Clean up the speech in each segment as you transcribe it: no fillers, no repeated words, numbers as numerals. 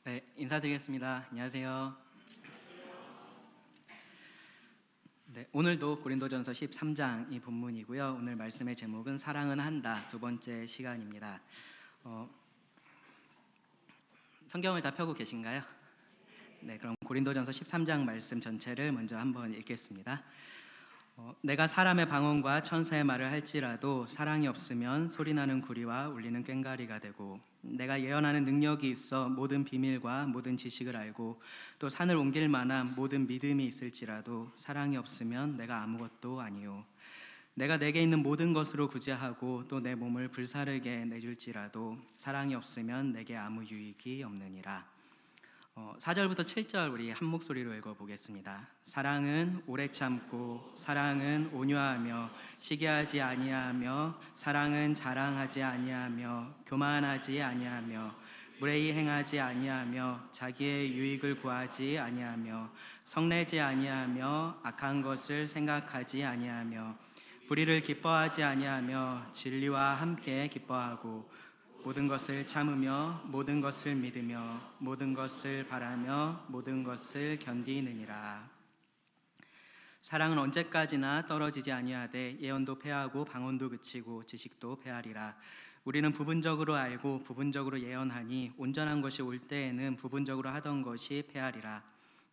네, 인사드리겠습니다. 안녕하세요. 네, 오늘도 고린도전서 13장이 본문이고요. 오늘 말씀의 제목은 사랑은 한다, 두 번째 시간입니다. 성경을 다 펴고 계신가요? 네, 그럼 고린도전서 13장 말씀 전체를 먼저 한번 읽겠습니다. 내가 사람의 방언과 천사의 말을 할지라도 사랑이 없으면 소리나는 구리와 울리는 꽹과리가 되고, 내가 예언하는 능력이 있어 모든 비밀과 모든 지식을 알고 또 산을 옮길 만한 모든 믿음이 있을지라도 사랑이 없으면 내가 아무것도 아니요. 내가 내게 있는 모든 것으로 구제하고 또 내 몸을 불사르게 내줄지라도 사랑이 없으면 내게 아무 유익이 없느니라. 4절부터 7절 우리 한 목소리로 읽어보겠습니다. 사랑은 오래 참고, 사랑은 온유하며 시기하지 아니하며, 사랑은 자랑하지 아니하며 교만하지 아니하며, 무례히 행하지 아니하며, 자기의 유익을 구하지 아니하며, 성내지 아니하며, 악한 것을 생각하지 아니하며, 불의를 기뻐하지 아니하며, 진리와 함께 기뻐하고, 모든 것을 참으며 모든 것을 믿으며 모든 것을 바라며 모든 것을 견디느니라. 사랑은 언제까지나 떨어지지 아니하되 예언도 패하고 방언도 그치고 지식도 패하리라. 우리는 부분적으로 알고 부분적으로 예언하니 온전한 것이 올 때에는 부분적으로 하던 것이 패하리라.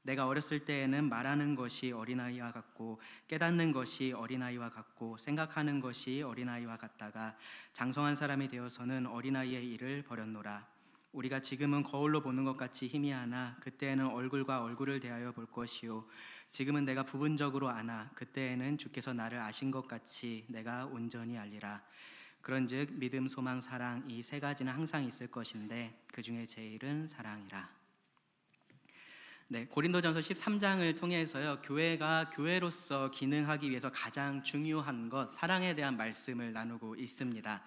내가 어렸을 때에는 말하는 것이 어린아이와 같고 깨닫는 것이 어린아이와 같고 생각하는 것이 어린아이와 같다가 장성한 사람이 되어서는 어린아이의 일을 버렸노라. 우리가 지금은 거울로 보는 것 같이 희미하나 그때에는 얼굴과 얼굴을 대하여 볼 것이요, 지금은 내가 부분적으로 아나 그때에는 주께서 나를 아신 것 같이 내가 온전히 알리라. 그런즉 믿음, 소망, 사랑 이 세 가지는 항상 있을 것인데 그 중에 제일은 사랑이라. 네, 고린도전서 13장을 통해서요, 교회가 교회로서 기능하기 위해서 가장 중요한 것, 사랑에 대한 말씀을 나누고 있습니다.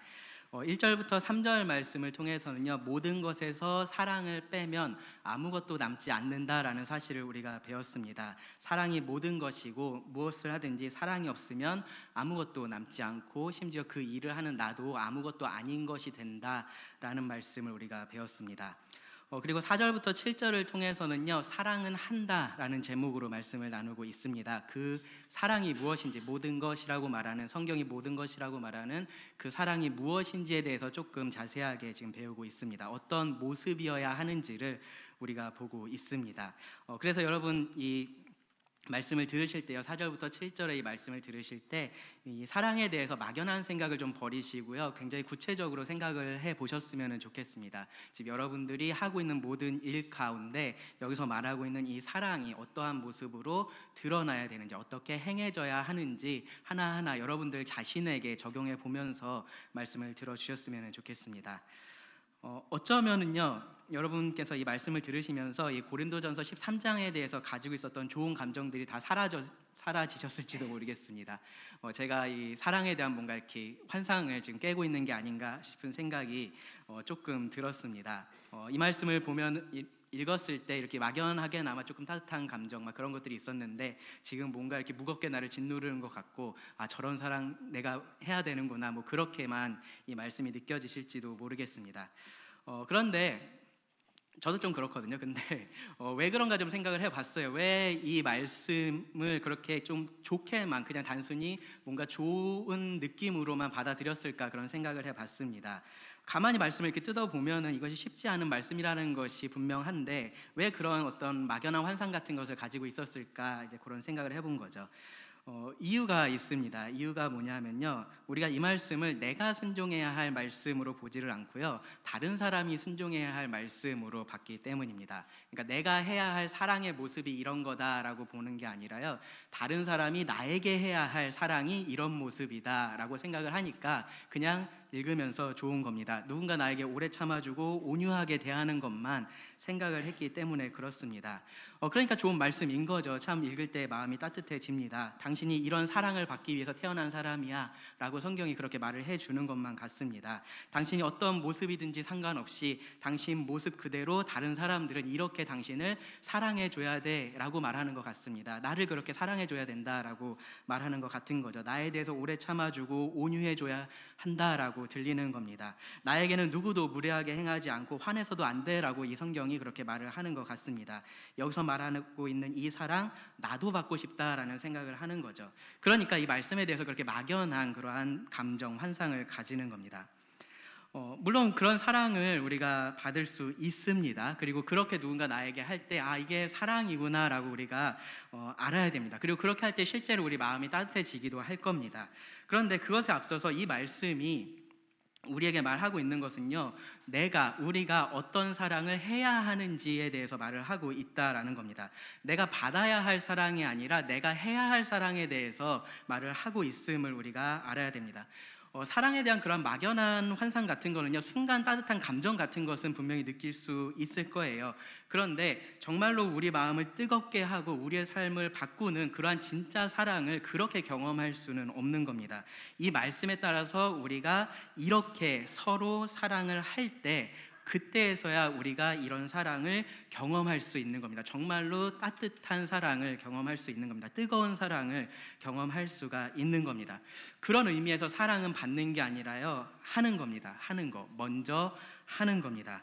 1절부터 3절 말씀을 통해서는요, 모든 것에서 사랑을 빼면 아무것도 남지 않는다라는 사실을 우리가 배웠습니다. 사랑이 모든 것이고 무엇을 하든지 사랑이 없으면 아무것도 남지 않고 심지어 그 일을 하는 나도 아무것도 아닌 것이 된다라는 말씀을 우리가 배웠습니다. 그리고 4절부터 7절을 통해서는요, 사랑은 한다라는 제목으로 말씀을 나누고 있습니다. 그 사랑이 무엇인지, 모든 것이라고 말하는, 성경이 모든 것이라고 말하는 그 사랑이 무엇인지에 대해서 조금 자세하게 지금 배우고 있습니다. 어떤 모습이어야 하는지를 우리가 보고 있습니다. 그래서 여러분 이 말씀을 들으실 때요, 4절부터 7절의 이 말씀을 들으실 때 이 사랑에 대해서 막연한 생각을 좀 버리시고요, 굉장히 구체적으로 생각을 해 보셨으면 좋겠습니다. 지금 여러분들이 하고 있는 모든 일 가운데 여기서 말하고 있는 이 사랑이 어떠한 모습으로 드러나야 되는지, 어떻게 행해져야 하는지 하나하나 여러분들 자신에게 적용해 보면서 말씀을 들어주셨으면 좋겠습니다. 어쩌면은요, 여러분께서 이 말씀을 들으시면서 이 고린도전서 13장에 대해서 가지고 있었던 좋은 감정들이 다 사라지셨을지도 모르겠습니다. 제가 이 사랑에 대한 뭔가 이렇게 환상을 지금 깨고 있는 게 아닌가 싶은 생각이 조금 들었습니다. 이 말씀을 보면 읽었을 때 이렇게 막연하게나마 조금 따뜻한 감정, 막 그런 것들이 있었는데, 지금 뭔가 이렇게 무겁게 나를 짓누르는 것 같고, 아, 저런 사랑 내가 해야 되는구나, 뭐 그렇게만 이 말씀이 느껴지실지도 모르겠습니다. 그런데 저도 좀 그렇거든요. 근데 왜 그런가 좀 생각을 해봤어요. 왜 이 말씀을 그렇게 좀 좋게만, 그냥 단순히 뭔가 좋은 느낌으로만 받아들였을까, 그런 생각을 해봤습니다. 가만히 말씀을 이렇게 뜯어보면은 이것이 쉽지 않은 말씀이라는 것이 분명한데 왜 그런 어떤 막연한 환상 같은 것을 가지고 있었을까, 이제 그런 생각을 해본 거죠. 이유가 있습니다. 이유가 뭐냐면요, 우리가 이 말씀을 내가 순종해야 할 말씀으로 보지를 않고요, 다른 사람이 순종해야 할 말씀으로 봤기 때문입니다. 그러니까 내가 해야 할 사랑의 모습이 이런 거다라고 보는 게 아니라요, 다른 사람이 나에게 해야 할 사랑이 이런 모습이다라고 생각을 하니까 그냥 읽으면서 좋은 겁니다. 누군가 나에게 오래 참아주고 온유하게 대하는 것만 생각을 했기 때문에 그렇습니다. 그러니까 좋은 말씀인 거죠. 참 읽을 때 마음이 따뜻해집니다. 당신이 이런 사랑을 받기 위해서 태어난 사람이야 라고 성경이 그렇게 말을 해주는 것만 같습니다. 당신이 어떤 모습이든지 상관없이 당신 모습 그대로 다른 사람들은 이렇게 당신을 사랑해줘야 돼 라고 말하는 것 같습니다. 나를 그렇게 사랑해줘야 된다라고 말하는 것 같은 거죠. 나에 대해서 오래 참아주고 온유해줘야 한다라고 된다라고 들리는 겁니다. 나에게는 누구도 무례하게 행하지 않고 화내서도 안 돼라고 이 성경이 그렇게 말을 하는 것 같습니다. 여기서 말하고 있는 이 사랑, 나도 받고 싶다라는 생각을 하는 거죠. 그러니까 이 말씀에 대해서 그렇게 막연한 그러한 감정, 환상을 가지는 겁니다. 물론 그런 사랑을 우리가 받을 수 있습니다. 그리고 그렇게 누군가 나에게 할 때 이게 사랑이구나라고 우리가 알아야 됩니다. 그리고 그렇게 할 때 실제로 우리 마음이 따뜻해지기도 할 겁니다. 그런데 그것에 앞서서 이 말씀이 우리에게 말하고 있는 것은요, 우리가 어떤 사랑을 해야 하는지에 대해서 말을 하고 있다라는 겁니다. 내가 받아야 할 사랑이 아니라 내가 해야 할 사랑에 대해서 말을 하고 있음을 우리가 알아야 됩니다. 사랑에 대한 그런 막연한 환상 같은 거는요, 순간 따뜻한 감정 같은 것은 분명히 느낄 수 있을 거예요. 그런데 정말로 우리 마음을 뜨겁게 하고 우리의 삶을 바꾸는 그러한 진짜 사랑을 그렇게 경험할 수는 없는 겁니다. 이 말씀에 따라서 우리가 이렇게 서로 사랑을 할 때, 그때에서야 우리가 이런 사랑을 경험할 수 있는 겁니다. 정말로 따뜻한 사랑을 경험할 수 있는 겁니다. 뜨거운 사랑을 경험할 수가 있는 겁니다. 그런 의미에서 사랑은 받는 게 아니라요, 하는 겁니다. 하는 거, 먼저 하는 겁니다.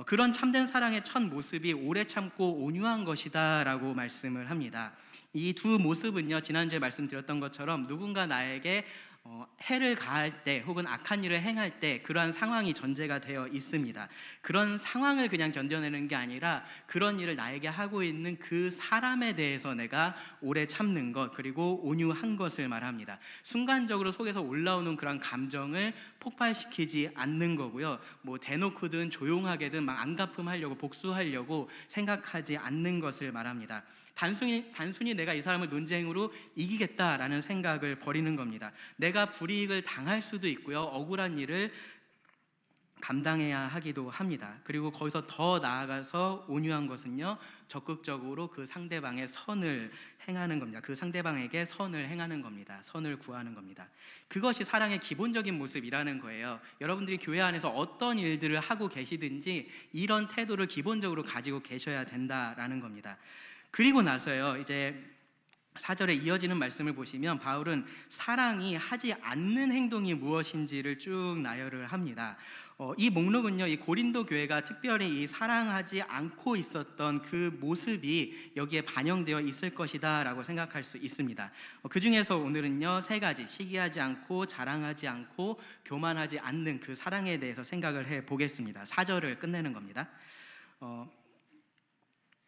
그런 참된 사랑의 첫 모습이 오래 참고 온유한 것이다라고 말씀을 합니다. 이 두 모습은요, 지난주에 말씀드렸던 것처럼 누군가 나에게 해를 가할 때 혹은 악한 일을 행할 때 그러한 상황이 전제가 되어 있습니다. 그런 상황을 그냥 견뎌내는 게 아니라 그런 일을 나에게 하고 있는 그 사람에 대해서 내가 오래 참는 것, 그리고 온유한 것을 말합니다. 순간적으로 속에서 올라오는 그런 감정을 폭발시키지 않는 거고요. 대놓고든 조용하게든 막 안갚음하려고 복수하려고 생각하지 않는 것을 말합니다. 단순히 내가 이 사람을 논쟁으로 이기겠다라는 생각을 버리는 겁니다. 내가 불이익을 당할 수도 있고요, 억울한 일을 감당해야 하기도 합니다. 그리고 거기서 더 나아가서 온유한 것은요, 적극적으로 그 상대방의 선을 행하는 겁니다. 그 상대방에게 선을 행하는 겁니다. 선을 구하는 겁니다. 그것이 사랑의 기본적인 모습이라는 거예요. 여러분들이 교회 안에서 어떤 일들을 하고 계시든지 이런 태도를 기본적으로 가지고 계셔야 된다라는 겁니다. 그리고 나서요, 이제 4절에 이어지는 말씀을 보시면 바울은 사랑이 하지 않는 행동이 무엇인지를 쭉 나열을 합니다. 이 목록은요, 이 고린도 교회가 특별히 이 사랑하지 않고 있었던 그 모습이 여기에 반영되어 있을 것이다 라고 생각할 수 있습니다. 그 중에서 오늘은요, 3가지, 시기하지 않고 자랑하지 않고 교만하지 않는 그 사랑에 대해서 생각을 해보겠습니다. 4절을 끝내는 겁니다.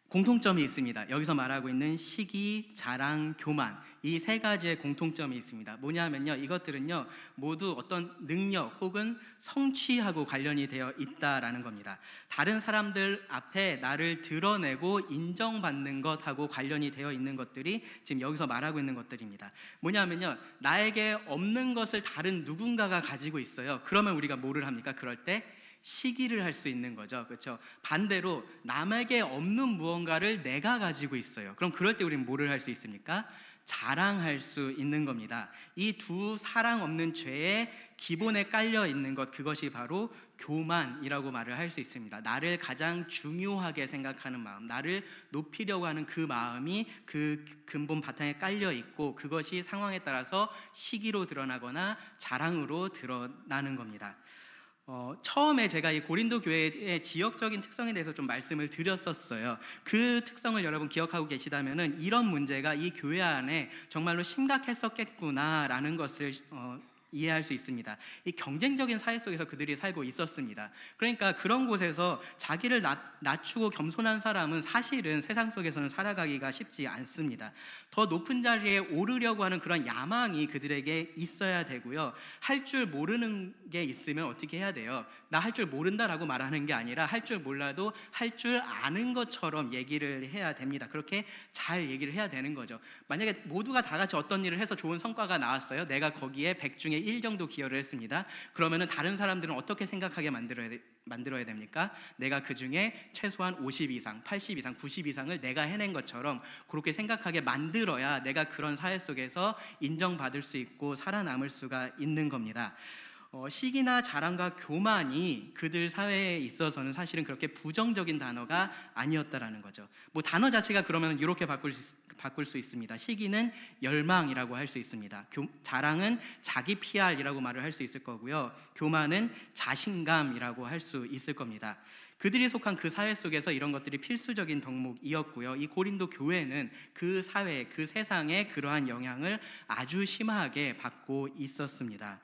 공통점이 있습니다. 여기서 말하고 있는 시기, 자랑, 교만, 이 3가지의 공통점이 있습니다. 뭐냐면요, 이것들은요 모두 어떤 능력 혹은 성취하고 관련이 되어 있다라는 겁니다. 다른 사람들 앞에 나를 드러내고 인정받는 것하고 관련이 되어 있는 것들이 지금 여기서 말하고 있는 것들입니다. 뭐냐면요, 나에게 없는 것을 다른 누군가가 가지고 있어요. 그러면 우리가 뭐를 합니까? 그럴 때 시기를 할 수 있는 거죠. 그렇죠? 반대로 남에게 없는 무언가를 내가 가지고 있어요. 그럼 그럴 때 우리는 뭐를 할 수 있습니까? 자랑할 수 있는 겁니다. 이 두 사랑 없는 죄의 기본에 깔려 있는 것, 그것이 바로 교만이라고 말을 할 수 있습니다. 나를 가장 중요하게 생각하는 마음, 나를 높이려고 하는 그 마음이 그 근본 바탕에 깔려 있고, 그것이 상황에 따라서 시기로 드러나거나 자랑으로 드러나는 겁니다. 처음에 제가 이 고린도 교회의 지역적인 특성에 대해서 좀 말씀을 드렸었어요. 그 특성을 여러분 기억하고 계시다면은 이런 문제가 이 교회 안에 정말로 심각했었겠구나라는 것을 이해할 수 있습니다. 이 경쟁적인 사회 속에서 그들이 살고 있었습니다. 그러니까 그런 곳에서 자기를 낮추고 겸손한 사람은 사실은 세상 속에서는 살아가기가 쉽지 않습니다. 더 높은 자리에 오르려고 하는 그런 야망이 그들에게 있어야 되고요. 할 줄 모르는 게 있으면 어떻게 해야 돼요? 나 할 줄 모른다라고 말하는 게 아니라 할 줄 몰라도 할 줄 아는 것처럼 얘기를 해야 됩니다. 그렇게 잘 얘기를 해야 되는 거죠. 만약에 모두가 다 같이 어떤 일을 해서 좋은 성과가 나왔어요. 내가 거기에 100 중에 1 정도 기여를 했습니다. 그러면은 다른 사람들은 어떻게 생각하게 만들어야 됩니까? 내가 그 중에 최소한 50 이상, 80 이상, 90 이상을 내가 해낸 것처럼 그렇게 생각하게 만들어야 내가 그런 사회 속에서 인정받을 수 있고 살아남을 수가 있는 겁니다. 시기나 자랑과 교만이 그들 사회에 있어서는 사실은 그렇게 부정적인 단어가 아니었다라는 거죠. 뭐 단어 자체가 그러면 이렇게 바꿀 수 있습니다. 시기는 열망이라고 할 수 있습니다. 자랑은 자기 PR이라고 말을 할 수 있을 거고요. 교만은 자신감이라고 할 수 있을 겁니다. 그들이 속한 그 사회 속에서 이런 것들이 필수적인 덕목이었고요. 이 고린도 교회는 그 사회, 그 세상에 그러한 영향을 아주 심하게 받고 있었습니다.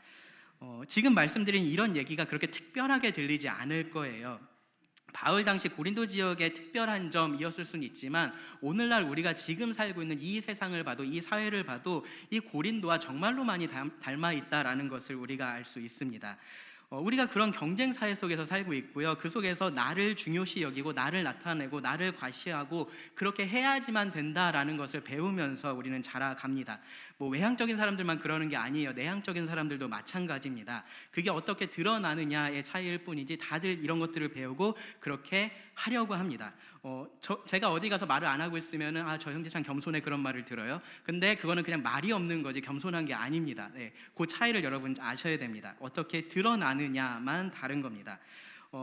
지금 말씀드린 이런 얘기가 그렇게 특별하게 들리지 않을 거예요. 바울 당시 고린도 지역의 특별한 점이었을 수는 있지만 오늘날 우리가 지금 살고 있는 이 세상을 봐도, 이 사회를 봐도 이 고린도와 정말로 많이 닮아 있다라는 것을 우리가 알 수 있습니다. 우리가 그런 경쟁 사회 속에서 살고 있고요. 그 속에서 나를 중요시 여기고 나를 나타내고 나를 과시하고 그렇게 해야지만 된다라는 것을 배우면서 우리는 자라갑니다. 뭐 외향적인 사람들만 그러는 게 아니에요. 내향적인 사람들도 마찬가지입니다. 그게 어떻게 드러나느냐의 차이일 뿐이지 다들 이런 것들을 배우고 그렇게 하려고 합니다. 제가 어디 가서 말을 안 하고 있으면은 저 형제 참 겸손해, 그런 말을 들어요. 근데 그거는 그냥 말이 없는 거지 겸손한 게 아닙니다. 네, 그 차이를 여러분 아셔야 됩니다. 어떻게 드러나느냐만 다른 겁니다.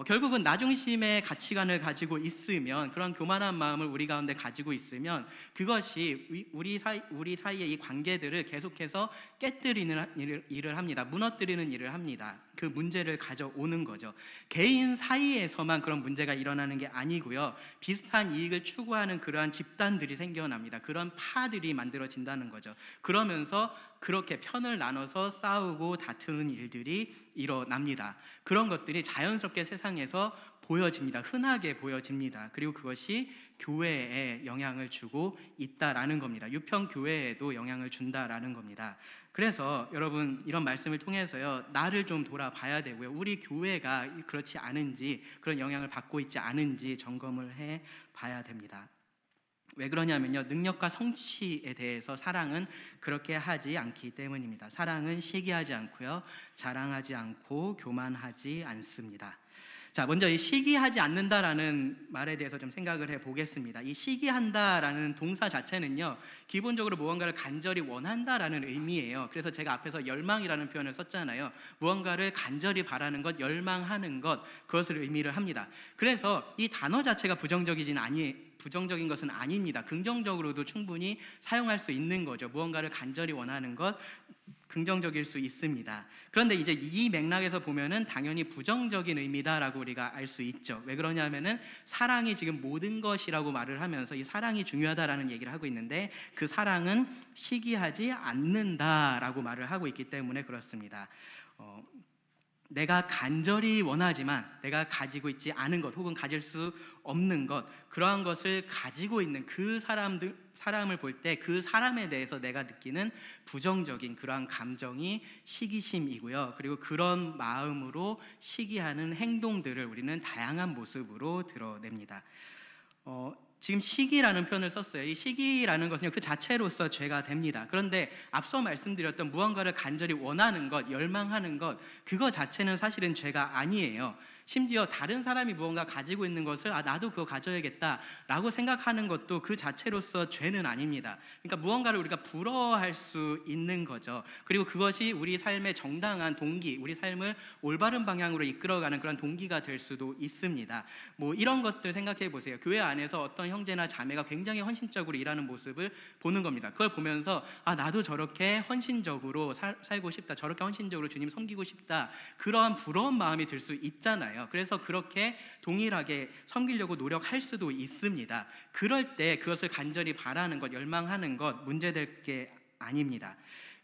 결국은 나 중심의 가치관을 가지고 있으면, 그런 교만한 마음을 우리 가운데 가지고 있으면 그것이 우리 사이의 이 관계들을 계속해서 깨뜨리는 일을 합니다. 무너뜨리는 일을 합니다. 그 문제를 가져오는 거죠. 개인 사이에서만 그런 문제가 일어나는 게 아니고요. 비슷한 이익을 추구하는 그러한 집단들이 생겨납니다. 그런 파들이 만들어진다는 거죠. 그러면서 그렇게 편을 나눠서 싸우고 다투는 일들이 일어납니다. 그런 것들이 자연스럽게 세상에서 보여집니다. 흔하게 보여집니다. 그리고 그것이 교회에 영향을 주고 있다라는 겁니다. 유평 교회에도 영향을 준다라는 겁니다. 그래서 여러분, 이런 말씀을 통해서요, 나를 좀 돌아봐야 되고요. 우리 교회가 그렇지 않은지, 그런 영향을 받고 있지 않은지 점검을 해 봐야 됩니다. 왜 그러냐면요, 능력과 성취에 대해서 사랑은 그렇게 하지 않기 때문입니다. 사랑은 시기하지 않고요, 자랑하지 않고 교만하지 않습니다. 자, 먼저 이 시기하지 않는다라는 말에 대해서 좀 생각을 해보겠습니다. 이 시기한다라는 동사 자체는요, 기본적으로 무언가를 간절히 원한다라는 의미예요. 그래서 제가 앞에서 열망이라는 표현을 썼잖아요. 무언가를 간절히 바라는 것, 열망하는 것, 그것을 의미를 합니다. 그래서 이 단어 자체가 부정적인 것은 아닙니다. 긍정적으로도 충분히 사용할 수 있는 거죠. 무언가를 간절히 원하는 것, 긍정적일 수 있습니다. 그런데 이제 이 맥락에서 보면은 당연히 부정적인 의미다라고 우리가 알 수 있죠. 왜 그러냐면은 사랑이 지금 모든 것이라고 말을 하면서 이 사랑이 중요하다라는 얘기를 하고 있는데, 그 사랑은 시기하지 않는다라고 말을 하고 있기 때문에 그렇습니다. 내가 간절히 원하지만 내가 가지고 있지 않은 것, 혹은 가질 수 없는 것, 그러한 것을 가지고 있는 그 사람을 볼 때 그 사람에 대해서 내가 느끼는 부정적인 그러한 감정이 시기심이고요. 그리고 그런 마음으로 시기하는 행동들을 우리는 다양한 모습으로 드러냅니다. 지금 시기라는 표현을 썼어요. 이 시기라는 것은 그 자체로서 죄가 됩니다. 그런데 앞서 말씀드렸던 무언가를 간절히 원하는 것, 열망하는 것, 그거 자체는 사실은 죄가 아니에요. 심지어 다른 사람이 무언가 가지고 있는 것을 나도 그거 가져야겠다라고 생각하는 것도 그 자체로서 죄는 아닙니다. 그러니까 무언가를 우리가 부러워할 수 있는 거죠. 그리고 그것이 우리 삶의 정당한 동기, 우리 삶을 올바른 방향으로 이끌어가는 그런 동기가 될 수도 있습니다. 뭐 이런 것들 생각해 보세요. 교회 안에서 어떤 형제나 자매가 굉장히 헌신적으로 일하는 모습을 보는 겁니다. 그걸 보면서 나도 저렇게 헌신적으로 살고 싶다, 저렇게 헌신적으로 주님 섬기고 싶다, 그러한 부러운 마음이 들 수 있잖아요. 그래서 그렇게 동일하게 섬기려고 노력할 수도 있습니다. 그럴 때 그것을 간절히 바라는 것, 열망하는 것, 문제될 게 아닙니다.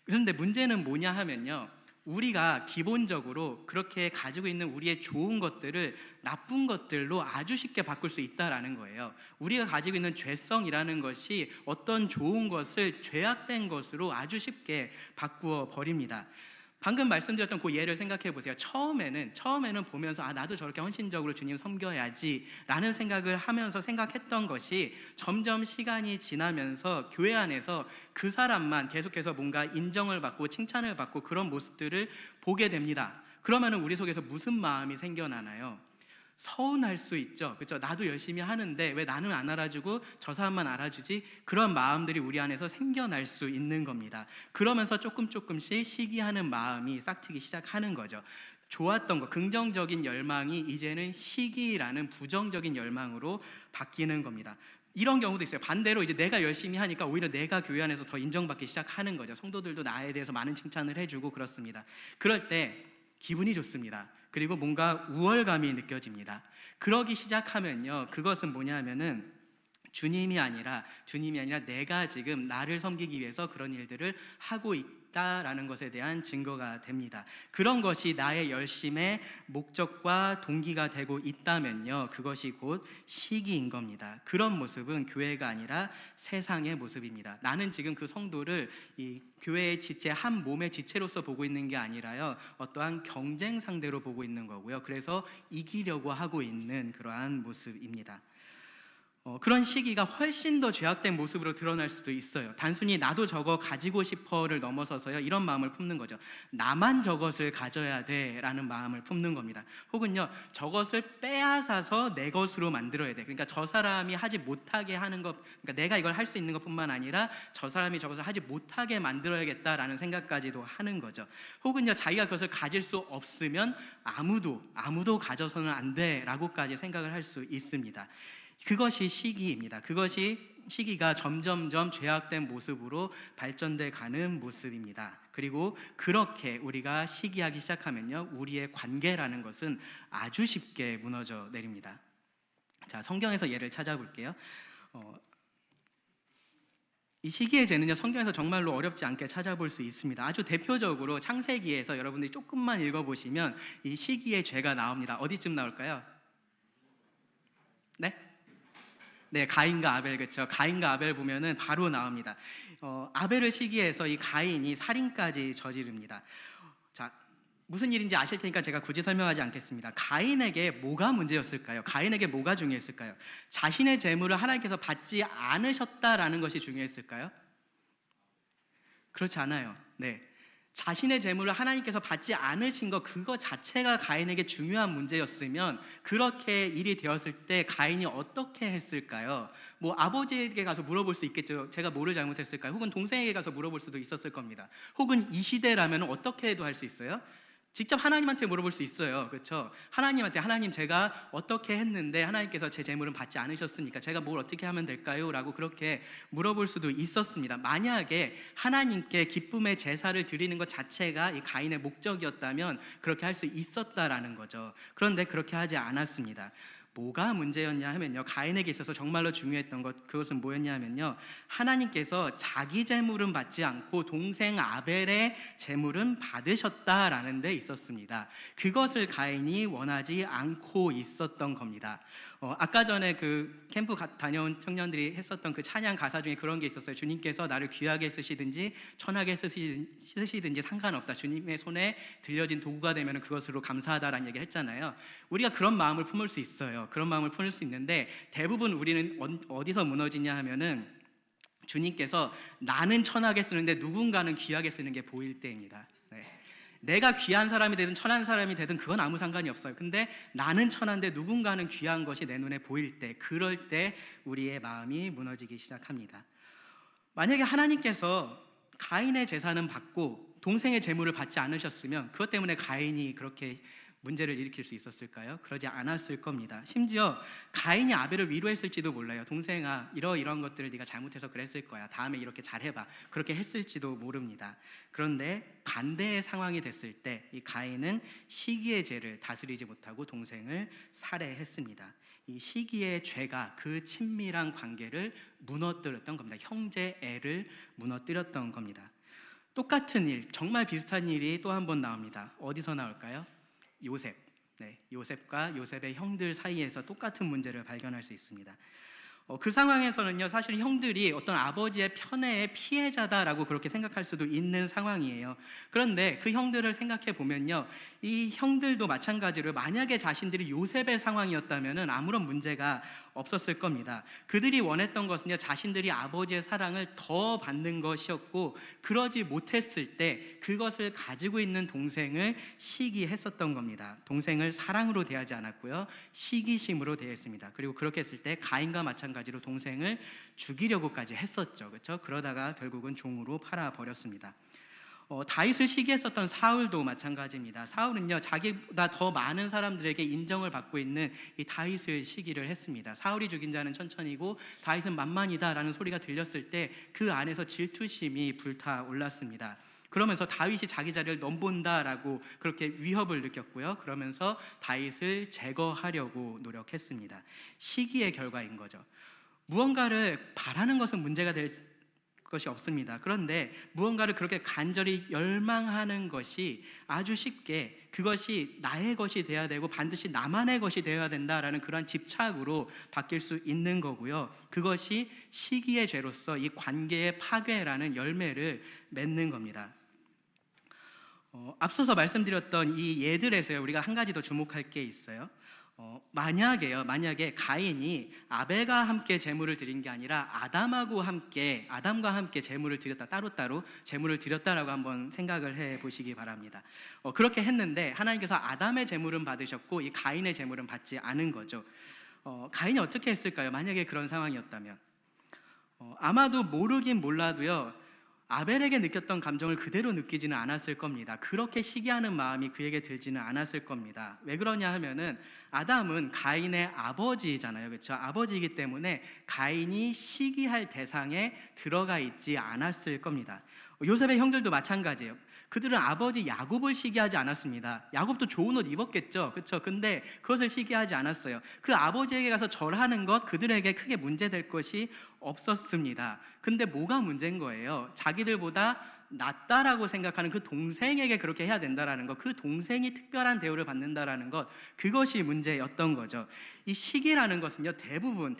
그런데 문제는 뭐냐 하면요, 우리가 기본적으로 그렇게 가지고 있는 우리의 좋은 것들을 나쁜 것들로 아주 쉽게 바꿀 수 있다라는 거예요. 우리가 가지고 있는 죄성이라는 것이 어떤 좋은 것을 죄악된 것으로 아주 쉽게 바꾸어 버립니다. 방금 말씀드렸던 그 예를 생각해 보세요. 처음에는 보면서 나도 저렇게 헌신적으로 주님 섬겨야지 라는 생각을 하면서 생각했던 것이 점점 시간이 지나면서 교회 안에서 그 사람만 계속해서 뭔가 인정을 받고 칭찬을 받고 그런 모습들을 보게 됩니다. 그러면 우리 속에서 무슨 마음이 생겨나나요? 서운할 수 있죠. 그렇죠? 나도 열심히 하는데 왜 나는 안 알아주고 저 사람만 알아주지? 그런 마음들이 우리 안에서 생겨날 수 있는 겁니다. 그러면서 조금씩 시기하는 마음이 싹트기 시작하는 거죠. 좋았던 거, 긍정적인 열망이 이제는 시기라는 부정적인 열망으로 바뀌는 겁니다. 이런 경우도 있어요. 반대로 이제 내가 열심히 하니까 오히려 내가 교회 안에서 더 인정받기 시작하는 거죠. 성도들도 나에 대해서 많은 칭찬을 해주고 그렇습니다. 그럴 때 기분이 좋습니다. 그리고 뭔가 우월감이 느껴집니다. 그러기 시작하면요, 그것은 뭐냐면은 주님이 아니라 내가 지금 나를 섬기기 위해서 그런 일들을 하고 있다라는 것에 대한 증거가 됩니다. 그런 것이 나의 열심의 목적과 동기가 되고 있다면요, 그것이 곧 시기인 겁니다. 그런 모습은 교회가 아니라 세상의 모습입니다. 나는 지금 그 성도를 이 교회의 지체, 한 몸의 지체로서 보고 있는 게 아니라요, 어떠한 경쟁 상대로 보고 있는 거고요. 그래서 이기려고 하고 있는 그러한 모습입니다. 그런 시기가 훨씬 더 죄악된 모습으로 드러날 수도 있어요. 단순히 나도 저거 가지고 싶어를 넘어서서요, 이런 마음을 품는 거죠. 나만 저것을 가져야 돼 라는 마음을 품는 겁니다. 혹은요, 저것을 빼앗아서 내 것으로 만들어야 돼. 그러니까 저 사람이 하지 못하게 하는 것, 그러니까 내가 이걸 할 수 있는 것뿐만 아니라 저 사람이 저것을 하지 못하게 만들어야겠다라는 생각까지도 하는 거죠. 혹은요, 자기가 그것을 가질 수 없으면 아무도 가져서는 안 돼 라고까지 생각을 할 수 있습니다. 그것이 시기입니다. 그것이 시기가 점점점 죄악된 모습으로 발전돼 가는 모습입니다. 그리고 그렇게 우리가 시기하기 시작하면요, 우리의 관계라는 것은 아주 쉽게 무너져 내립니다. 자, 성경에서 예를 찾아볼게요. 이 시기의 죄는요, 성경에서 정말로 어렵지 않게 찾아볼 수 있습니다. 아주 대표적으로 창세기에서 여러분들이 조금만 읽어보시면 이 시기의 죄가 나옵니다. 어디쯤 나올까요? 네? 네, 가인과 아벨, 그렇죠. 가인과 아벨 보면은 바로 나옵니다. 아벨을 시기해서 이 가인이 살인까지 저지릅니다. 자, 무슨 일인지 아실 테니까 제가 굳이 설명하지 않겠습니다. 가인에게 뭐가 문제였을까요? 가인에게 뭐가 중요했을까요? 자신의 재물을 하나님께서 받지 않으셨다라는 것이 중요했을까요? 그렇지 않아요. 네. 자신의 재물을 하나님께서 받지 않으신 것, 그거 자체가 가인에게 중요한 문제였으면 그렇게 일이 되었을 때 가인이 어떻게 했을까요? 뭐 아버지에게 가서 물어볼 수 있겠죠. 제가 뭐를 잘못했을까요? 혹은 동생에게 가서 물어볼 수도 있었을 겁니다. 혹은 이 시대라면 어떻게 해도 할 수 있어요? 직접 하나님한테 물어볼 수 있어요. 그렇죠? 하나님한테, 하나님, 제가 어떻게 했는데 하나님께서 제 재물은 받지 않으셨으니까 제가 뭘 어떻게 하면 될까요? 라고 그렇게 물어볼 수도 있었습니다. 만약에 하나님께 기쁨의 제사를 드리는 것 자체가 이 가인의 목적이었다면 그렇게 할 수 있었다라는 거죠. 그런데 그렇게 하지 않았습니다. 뭐가 문제였냐 하면요, 가인에게 있어서 정말로 중요했던 것, 그것은 뭐였냐 하면요, 하나님께서 자기 재물은 받지 않고 동생 아벨의 재물은 받으셨다라는 데 있었습니다. 그것을 가인이 원하지 않고 있었던 겁니다. 아까 전에 그 캠프 다녀온 청년들이 했었던 그 찬양 가사 중에 그런 게 있었어요. 주님께서 나를 귀하게 쓰시든지 천하게 쓰시든지 상관없다. 주님의 손에 들려진 도구가 되면 그것으로 감사하다라는 얘기를 했잖아요. 우리가 그런 마음을 품을 수 있어요. 그런 마음을 품을 수 있는데 대부분 우리는 어디서 무너지냐 하면은 주님께서 나는 천하게 쓰는데 누군가는 귀하게 쓰는 게 보일 때입니다. 네. 내가 귀한 사람이 되든 천한 사람이 되든 그건 아무 상관이 없어요. 근데 나는 천한데 누군가는 귀한 것이 내 눈에 보일 때, 그럴 때 우리의 마음이 무너지기 시작합니다. 만약에 하나님께서 가인의 제사는 받고 동생의 재물을 받지 않으셨으면 그것 때문에 가인이 그렇게 문제를 일으킬 수 있었을까요? 그러지 않았을 겁니다. 심지어 가인이 아벨을 위로했을지도 몰라요. 동생아, 이런 것들을 네가 잘못해서 그랬을 거야. 다음에 이렇게 잘해봐. 그렇게 했을지도 모릅니다. 그런데 반대의 상황이 됐을 때 이 가인은 시기의 죄를 다스리지 못하고 동생을 살해했습니다. 이 시기의 죄가 그 친밀한 관계를 무너뜨렸던 겁니다. 형제애를 무너뜨렸던 겁니다. 똑같은 일, 정말 비슷한 일이 또 한 번 나옵니다. 어디서 나올까요? 요셉. 네, 요셉과 요셉의 형들 사이에서 똑같은 문제를 발견할 수 있습니다. 그 상황에서는요, 사실 형들이 어떤 아버지의 편애의 피해자다라고 그렇게 생각할 수도 있는 상황이에요. 그런데 그 형들을 생각해 보면요, 이 형들도 마찬가지로 만약에 자신들이 요셉의 상황이었다면 아무런 문제가 없었을 겁니다. 그들이 원했던 것은요, 자신들이 아버지의 사랑을 더 받는 것이었고, 그러지 못했을 때 그것을 가지고 있는 동생을 시기했었던 겁니다. 동생을 사랑으로 대하지 않았고요, 시기심으로 대했습니다. 그리고 그렇게 했을 때 가인과 마찬가지로 동생을 죽이려고까지 했었죠. 그렇죠? 그러다가 결국은 종으로 팔아버렸습니다. 다윗을 시기했었던 사울도 마찬가지입니다. 사울은요, 자기보다 더 많은 사람들에게 인정을 받고 있는 이 다윗을 시기를 했습니다. 사울이 죽인 자는 천천히고 다윗은 만만이다라는 소리가 들렸을 때 그 안에서 질투심이 불타올랐습니다. 그러면서 다윗이 자기 자리를 넘본다라고 그렇게 위협을 느꼈고요. 그러면서 다윗을 제거하려고 노력했습니다. 시기의 결과인 거죠. 무언가를 바라는 것은 문제가 될 것이 없습니다. 그런데 무언가를 그렇게 간절히 열망하는 것이 아주 쉽게 그것이 나의 것이 되어야 되고 반드시 나만의 것이 되어야 된다라는 그런 집착으로 바뀔 수 있는 거고요. 그것이 시기의 죄로서 이 관계의 파괴라는 열매를 맺는 겁니다. 앞서서 말씀드렸던 이 예들에서요, 우리가 한 가지 더 주목할 게 있어요. 만약에 가인이 아벨과 함께 제물을 드린 게 아니라 아담과 함께 제물을 드렸다, 따로따로 제물을 드렸다라고 한번 생각을 해 보시기 바랍니다. 그렇게 했는데 하나님께서 아담의 제물은 받으셨고 이 가인의 제물은 받지 않은 거죠. 가인이 어떻게 했을까요? 만약에 그런 상황이었다면 아마도 모르긴 몰라도요, 아벨에게 느꼈던 감정을 그대로 느끼지는 않았을 겁니다. 그렇게 시기하는 마음이 그에게 들지는 않았을 겁니다. 왜 그러냐 하면은 아담은 가인의 아버지잖아요. 그렇죠? 아버지이기 때문에 가인이 시기할 대상에 들어가 있지 않았을 겁니다. 요셉의 형들도 마찬가지예요. 그들은 아버지 야곱을 시기하지 않았습니다. 야곱도 좋은 옷 입었겠죠. 그렇죠? 근데 그것을 시기하지 않았어요. 그 아버지에게 가서 절하는 것 그들에게 크게 문제될 것이 없었습니다. 근데 뭐가 문제인 거예요? 자기들보다 낫다라고 생각하는 그 동생에게 그렇게 해야 된다라는 것, 그 동생이 특별한 대우를 받는다라는 것, 그것이 문제였던 거죠. 이 시기라는 것은요, 대부분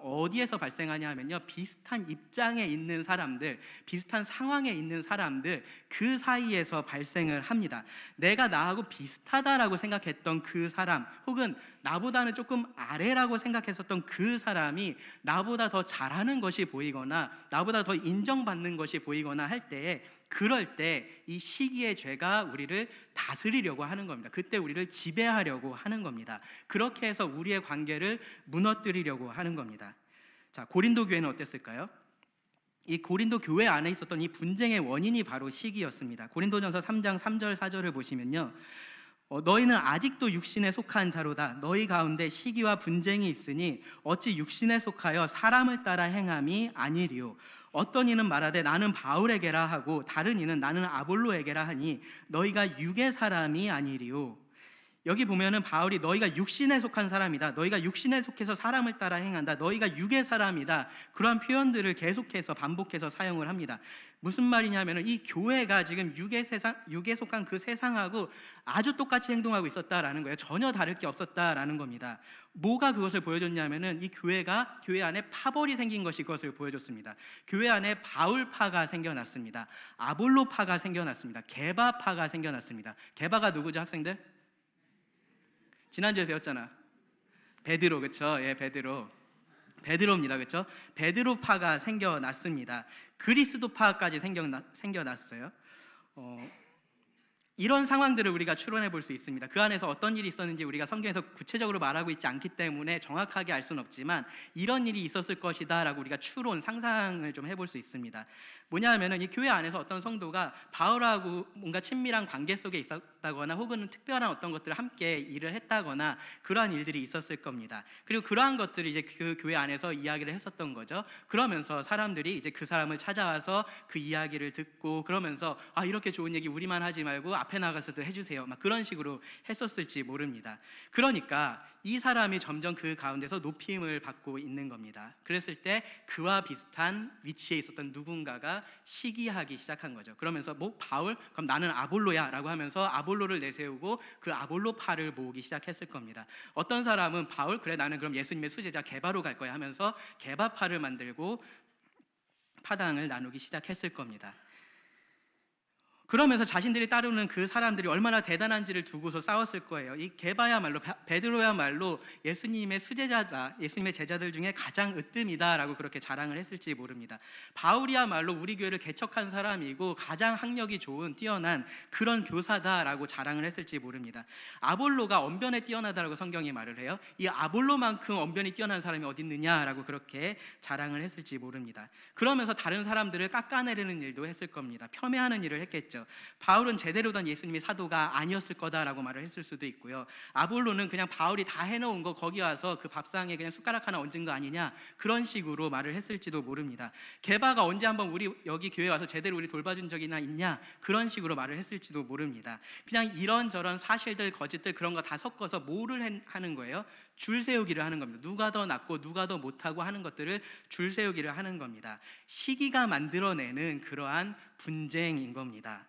어디에서 발생하냐 하면요, 비슷한 입장에 있는 사람들, 비슷한 상황에 있는 사람들 그 사이에서 발생을 합니다. 내가 나하고 비슷하다라고 생각했던 그 사람, 혹은 나보다는 조금 아래라고 생각했었던 그 사람이 나보다 더 잘하는 것이 보이거나 나보다 더 인정받는 것이 보이거나 할 때에, 그럴 때 이 시기의 죄가 우리를 다스리려고 하는 겁니다. 그때 우리를 지배하려고 하는 겁니다. 그렇게 해서 우리의 관계를 무너뜨리려고 하는 겁니다. 자, 고린도 교회는 어땠을까요? 이 고린도 교회 안에 있었던 이 분쟁의 원인이 바로 시기였습니다. 고린도전서 3장 3절 4절을 보시면요, 너희는 아직도 육신에 속한 자로다. 너희 가운데 시기와 분쟁이 있으니 어찌 육신에 속하여 사람을 따라 행함이 아니리요. 어떤 이는 말하되 나는 바울에게라 하고 다른 이는 나는 아볼로에게라 하니 너희가 육의 사람이 아니리요. 여기 보면은 바울이 너희가 육신에 속한 사람이다, 너희가 육신에 속해서 사람을 따라 행한다, 너희가 육의 사람이다, 그러한 표현들을 계속해서 반복해서 사용을 합니다. 무슨 말이냐면은 이 교회가 지금 육에 속한 그 세상하고 아주 똑같이 행동하고 있었다라는 거예요. 전혀 다를 게 없었다라는 겁니다. 뭐가 그것을 보여줬냐면은 이 교회가 교회 안에 파벌이 생긴 것이 그것을 보여줬습니다. 교회 안에 바울파가 생겨났습니다. 아볼로파가 생겨났습니다. 게바파가 생겨났습니다. 게바가 누구죠, 학생들? 지난주에 배웠잖아. 베드로, 그렇죠? 예, 베드로입니다. 그렇죠? 베드로파가 생겨났습니다. 그리스도파까지 생겨났어요. 이런 상황들을 우리가 추론해 볼 수 있습니다. 그 안에서 어떤 일이 있었는지 우리가 성경에서 구체적으로 말하고 있지 않기 때문에 정확하게 알 수는 없지만 이런 일이 있었을 것이다 라고 우리가 상상을 좀 해볼 수 있습니다. 뭐냐 하면은 이 교회 안에서 어떤 성도가 바울하고 뭔가 친밀한 관계 속에 있었다거나 혹은 특별한 어떤 것들을 함께 일을 했다거나 그러한 일들이 있었을 겁니다. 그리고 그러한 것들이 이제 그 교회 안에서 이야기를 했었던 거죠. 그러면서 사람들이 이제 그 사람을 찾아와서 그 이야기를 듣고, 그러면서 이렇게 좋은 얘기 우리만 하지 말고 앞에 나가서도 해주세요. 막 그런 식으로 했었을지 모릅니다. 그러니까 이 사람이 점점 그 가운데서 높임을 받고 있는 겁니다. 그랬을 때 그와 비슷한 위치에 있었던 누군가가 시기하기 시작한 거죠. 그러면서 뭐 바울? 그럼 나는 아볼로야 라고 하면서 아볼로를 내세우고 그 아볼로파를 모으기 시작했을 겁니다. 어떤 사람은 바울? 그래 나는 그럼 예수님의 수제자 게바로 갈 거야 하면서 게바파를 만들고 파당을 나누기 시작했을 겁니다. 그러면서 자신들이 따르는 그 사람들이 얼마나 대단한지를 두고서 싸웠을 거예요. 이 게바야말로, 베드로야말로 예수님의 수제자다, 예수님의 제자들 중에 가장 으뜸이다라고 그렇게 자랑을 했을지 모릅니다. 바울이야말로 우리 교회를 개척한 사람이고 가장 학력이 좋은 뛰어난 그런 교사다라고 자랑을 했을지 모릅니다. 아볼로가 언변에 뛰어나다라고 성경이 말을 해요. 이 아볼로만큼 언변이 뛰어난 사람이 어디 있느냐라고 그렇게 자랑을 했을지 모릅니다. 그러면서 다른 사람들을 깎아내리는 일도 했을 겁니다. 폄훼하는 일을 했겠죠. 바울은 제대로 된 예수님의 사도가 아니었을 거다라고 말을 했을 수도 있고요. 아볼로는 그냥 바울이 다 해놓은 거 거기 와서 그 밥상에 그냥 숟가락 하나 얹은 거 아니냐 그런 식으로 말을 했을지도 모릅니다. 게바가 언제 한번 우리 여기 교회 와서 제대로 우리 돌봐준 적이나 있냐 그런 식으로 말을 했을지도 모릅니다. 그냥 이런저런 사실들 거짓들 그런 거 다 섞어서 뭐를 하는 거예요? 줄 세우기를 하는 겁니다. 누가 더 낫고 누가 더 못하고 하는 것들을 줄 세우기를 하는 겁니다. 시기가 만들어내는 그러한 분쟁인 겁니다.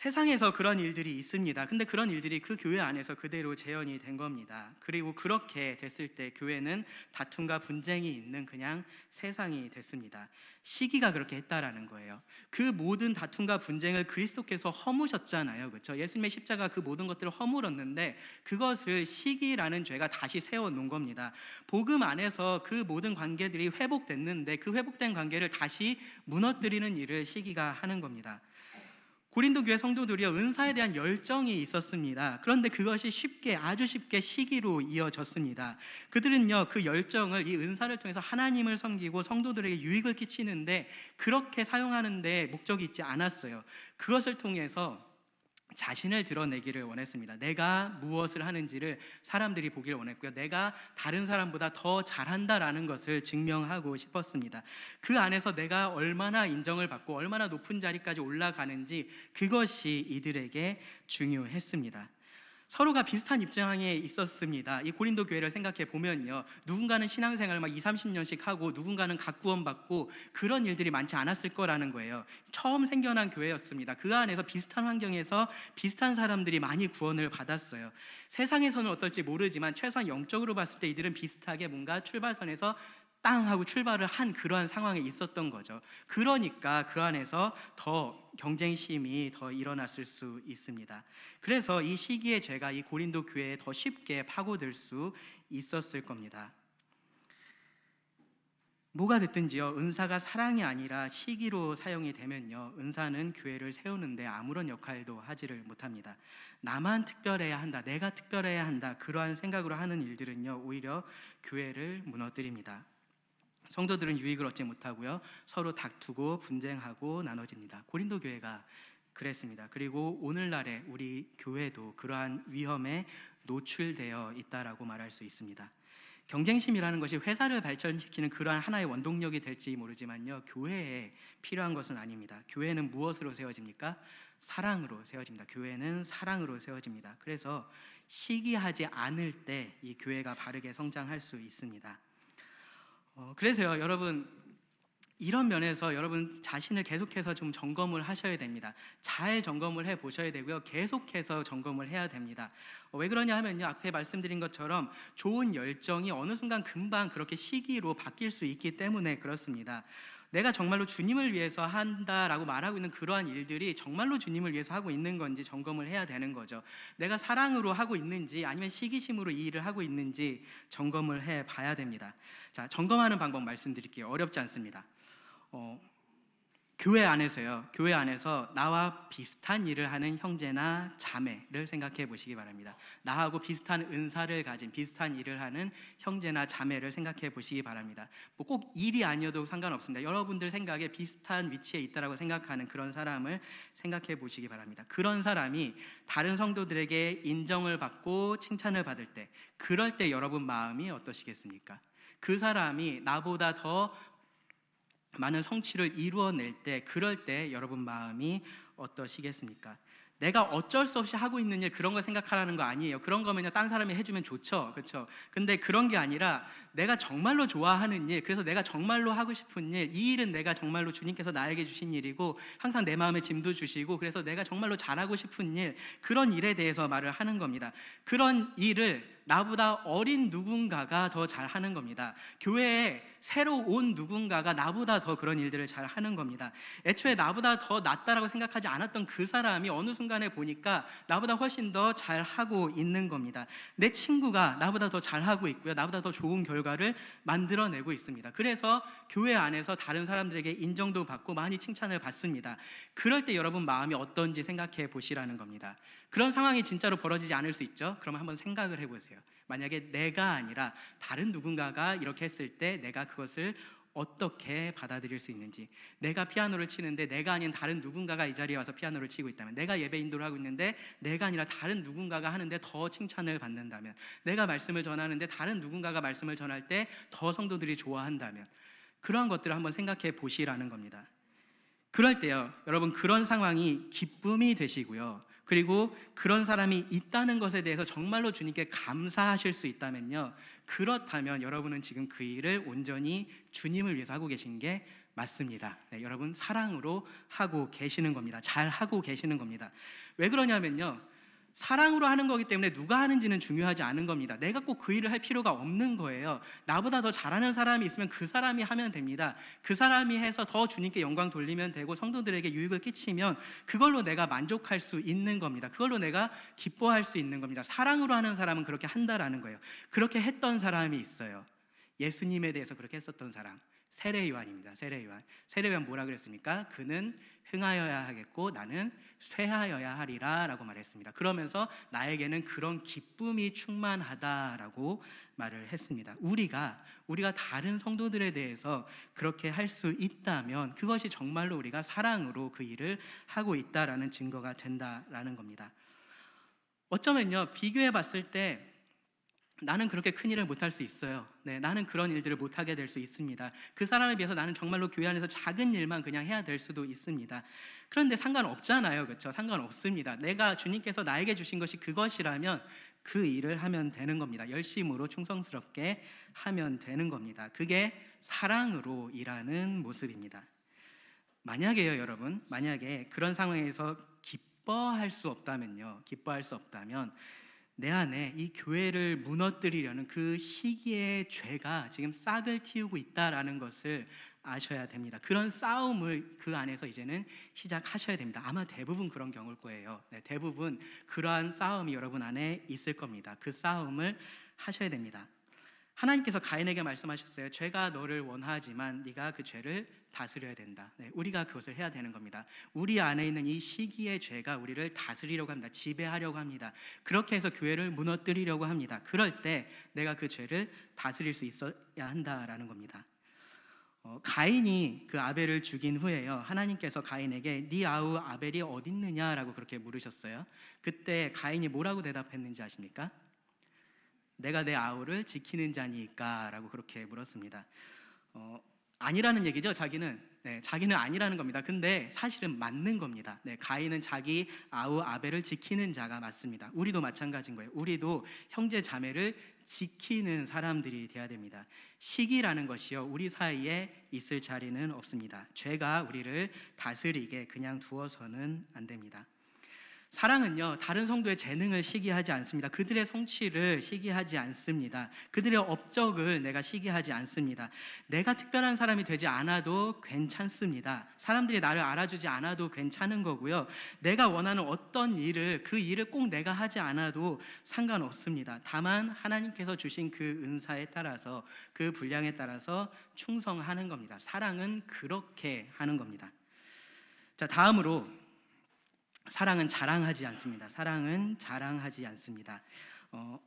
세상에서 그런 일들이 있습니다. 근데 그런 일들이 그 교회 안에서 그대로 재현이 된 겁니다. 그리고 그렇게 됐을 때 교회는 다툼과 분쟁이 있는 그냥 세상이 됐습니다. 시기가 그렇게 했다라는 거예요. 그 모든 다툼과 분쟁을 그리스도께서 허무셨잖아요. 그렇죠? 예수님의 십자가 그 모든 것들을 허물었는데 그것을 시기라는 죄가 다시 세워놓은 겁니다. 복음 안에서 그 모든 관계들이 회복됐는데 그 회복된 관계를 다시 무너뜨리는 일을 시기가 하는 겁니다. 고린도 교회 성도들이요 은사에 대한 열정이 있었습니다. 그런데 그것이 아주 쉽게 시기로 이어졌습니다. 그들은요 그 열정을 이 은사를 통해서 하나님을 섬기고 성도들에게 유익을 끼치는데 그렇게 사용하는데 목적이 있지 않았어요. 그것을 통해서 자신을 드러내기를 원했습니다. 내가 무엇을 하는지를 사람들이 보기를 원했고요. 내가 다른 사람보다 더 잘한다라는 것을 증명하고 싶었습니다. 그 안에서 내가 얼마나 인정을 받고 얼마나 높은 자리까지 올라가는지 그것이 이들에게 중요했습니다. 서로가 비슷한 입장에 있었습니다. 이 고린도 교회를 생각해 보면요. 누군가는 신앙생활을 막 20, 30년씩 하고 누군가는 각 구원받고 그런 일들이 많지 않았을 거라는 거예요. 처음 생겨난 교회였습니다. 그 안에서 비슷한 환경에서 비슷한 사람들이 많이 구원을 받았어요. 세상에서는 어떨지 모르지만 최소한 영적으로 봤을 때 이들은 비슷하게 뭔가 출발선에서 땅 하고 출발을 한 그러한 상황에 있었던 거죠. 그러니까 그 안에서 더 경쟁심이 더 일어났을 수 있습니다. 그래서 이 시기의 죄가 이 고린도 교회에 더 쉽게 파고들 수 있었을 겁니다. 뭐가 됐든지요, 은사가 사랑이 아니라 시기로 사용이 되면요, 은사는 교회를 세우는데 아무런 역할도 하지를 못합니다. 나만 특별해야 한다, 내가 특별해야 한다, 그러한 생각으로 하는 일들은요, 오히려 교회를 무너뜨립니다. 성도들은 유익을 얻지 못하고요, 서로 다투고 분쟁하고 나눠집니다. 고린도 교회가 그랬습니다. 그리고 오늘날의 우리 교회도 그러한 위험에 노출되어 있다라고 말할 수 있습니다. 경쟁심이라는 것이 회사를 발전시키는 그러한 하나의 원동력이 될지 모르지만요, 교회에 필요한 것은 아닙니다. 교회는 무엇으로 세워집니까? 사랑으로 세워집니다. 교회는 사랑으로 세워집니다. 그래서 시기하지 않을 때 이 교회가 바르게 성장할 수 있습니다. 그래서요, 여러분, 이런 면에서 여러분 자신을 계속해서 좀 점검을 하셔야 됩니다. 잘 점검을 해 보셔야 되고요, 계속해서 점검을 해야 됩니다. 왜 그러냐 하면요, 앞에 말씀드린 것처럼 좋은 열정이 어느 순간 금방 그렇게 시기로 바뀔 수 있기 때문에 그렇습니다. 내가 정말로 주님을 위해서 한다라고 말하고 있는 그러한 일들이 정말로 주님을 위해서 하고 있는 건지 점검을 해야 되는 거죠. 내가 사랑으로 하고 있는지 아니면 시기심으로 이 일을 하고 있는지 점검을 해 봐야 됩니다. 자, 점검하는 방법 말씀드릴게요. 어렵지 않습니다. 교회 안에서 나와 비슷한 일을 하는 형제나 자매를 생각해 보시기 바랍니다. 나하고 비슷한 은사를 가진, 비슷한 일을 하는 형제나 자매를 생각해 보시기 바랍니다. 뭐 꼭 일이 아니어도 상관없습니다. 여러분들 생각에 비슷한 위치에 있다라고 생각하는 그런 사람을 생각해 보시기 바랍니다. 그런 사람이 다른 성도들에게 인정을 받고 칭찬을 받을 때, 그럴 때 여러분 마음이 어떠시겠습니까? 그 사람이 나보다 더 많은 성취를 이루어낼 때, 그럴 때 여러분 마음이 어떠시겠습니까? 내가 어쩔 수 없이 하고 있는 일 그런 거 생각하라는 거 아니에요. 그런 거면요 딴 사람이 해주면 좋죠, 그렇죠? 근데 그런 게 아니라 내가 정말로 좋아하는 일, 그래서 내가 정말로 하고 싶은 일, 이 일은 내가 정말로 주님께서 나에게 주신 일이고 항상 내 마음에 짐도 주시고 그래서 내가 정말로 잘하고 싶은 일, 그런 일에 대해서 말을 하는 겁니다. 그런 일을 나보다 어린 누군가가 더 잘하는 겁니다. 교회에 새로 온 누군가가 나보다 더 그런 일들을 잘 하는 겁니다. 애초에 나보다 더 낫다라고 생각하지 않았던 그 사람이 어느 순간에 보니까 나보다 훨씬 더 잘하고 있는 겁니다. 내 친구가 나보다 더 잘하고 있고요, 나보다 더 좋은 결과를 만들어내고 있습니다. 그래서 교회 안에서 다른 사람들에게 인정도 받고 많이 칭찬을 받습니다. 그럴 때 여러분 마음이 어떤지 생각해 보시라는 겁니다. 그런 상황이 진짜로 벌어지지 않을 수 있죠. 그러면 한번 생각을 해보세요. 만약에 내가 아니라 다른 누군가가 이렇게 했을 때 내가 그것을 어떻게 받아들일 수 있는지, 내가 피아노를 치는데 내가 아닌 다른 누군가가 이 자리에 와서 피아노를 치고 있다면, 내가 예배 인도를 하고 있는데 내가 아니라 다른 누군가가 하는데 더 칭찬을 받는다면, 내가 말씀을 전하는데 다른 누군가가 말씀을 전할 때 더 성도들이 좋아한다면, 그러한 것들을 한번 생각해 보시라는 겁니다. 그럴 때요, 여러분 그런 상황이 기쁨이 되시고요, 그리고 그런 사람이 있다는 것에 대해서 정말로 주님께 감사하실 수 있다면요, 그렇다면 여러분은 지금 그 일을 온전히 주님을 위해서 하고 계신 게 맞습니다. 네, 여러분 사랑으로 하고 계시는 겁니다. 잘 하고 계시는 겁니다. 왜 그러냐면요, 사랑으로 하는 거기 때문에 누가 하는지는 중요하지 않은 겁니다. 내가 꼭 그 일을 할 필요가 없는 거예요. 나보다 더 잘하는 사람이 있으면 그 사람이 하면 됩니다. 그 사람이 해서 더 주님께 영광 돌리면 되고 성도들에게 유익을 끼치면 그걸로 내가 만족할 수 있는 겁니다. 그걸로 내가 기뻐할 수 있는 겁니다. 사랑으로 하는 사람은 그렇게 한다라는 거예요. 그렇게 했던 사람이 있어요. 예수님에 대해서 그렇게 했었던 사람, 세례 요한입니다. 세례 요한. 세례 요한 뭐라 그랬습니까? 그는 흥하여야 하겠고 나는 쇠하여야 하리라 라고 말했습니다. 그러면서 나에게는 그런 기쁨이 충만하다라고 말을 했습니다. 우리가 다른 성도들에 대해서 그렇게 할 수 있다면 그것이 정말로 우리가 사랑으로 그 일을 하고 있다라는 증거가 된다라는 겁니다. 어쩌면요, 비교해 봤을 때 나는 그렇게 큰 일을 못할 수 있어요. 네, 나는 그런 일들을 못하게 될 수 있습니다. 그 사람에 비해서 나는 정말로 교회 안에서 작은 일만 그냥 해야 될 수도 있습니다. 그런데 상관없잖아요, 그렇죠? 상관없습니다. 내가 주님께서 나에게 주신 것이 그것이라면 그 일을 하면 되는 겁니다. 열심으로 충성스럽게 하면 되는 겁니다. 그게 사랑으로 일하는 모습입니다. 만약에요, 여러분, 만약에 그런 상황에서 기뻐할 수 없다면요, 기뻐할 수 없다면 내 안에 이 교회를 무너뜨리려는 그 시기의 죄가 지금 싹을 틔우고 있다라는 것을 아셔야 됩니다. 그런 싸움을 그 안에서 이제는 시작하셔야 됩니다. 아마 대부분 그런 경우일 거예요. 네, 대부분 그러한 싸움이 여러분 안에 있을 겁니다. 그 싸움을 하셔야 됩니다. 하나님께서 가인에게 말씀하셨어요. 죄가 너를 원하지만 네가 그 죄를 다스려야 된다. 네, 우리가 그것을 해야 되는 겁니다. 우리 안에 있는 이 시기의 죄가 우리를 다스리려고 합니다. 지배하려고 합니다. 그렇게 해서 교회를 무너뜨리려고 합니다. 그럴 때 내가 그 죄를 다스릴 수 있어야 한다라는 겁니다. 가인이 그 아벨을 죽인 후에요, 하나님께서 가인에게 네 아우 아벨이 어디 있느냐라고 그렇게 물으셨어요. 그때 가인이 뭐라고 대답했는지 아십니까? 내가 내 아우를 지키는 자니까 라고 그렇게 물었습니다. 아니라는 얘기죠. 자기는 아니라는 겁니다. 근데 사실은 맞는 겁니다. 네, 가인은 자기 아우 아벨을 지키는 자가 맞습니다. 우리도 마찬가지인 거예요. 우리도 형제 자매를 지키는 사람들이 되어야 됩니다. 시기라는 것이요, 우리 사이에 있을 자리는 없습니다. 죄가 우리를 다스리게 그냥 두어서는 안 됩니다. 사랑은요, 다른 성도의 재능을 시기하지 않습니다. 그들의 성취를 시기하지 않습니다. 그들의 업적을 내가 시기하지 않습니다. 내가 특별한 사람이 되지 않아도 괜찮습니다. 사람들이 나를 알아주지 않아도 괜찮은 거고요, 내가 원하는 어떤 일을, 그 일을 꼭 내가 하지 않아도 상관없습니다. 다만 하나님께서 주신 그 은사에 따라서, 그 분량에 따라서 충성하는 겁니다. 사랑은 그렇게 하는 겁니다. 자, 다음으로 사랑은 자랑하지 않습니다. 사랑은 자랑하지 않습니다.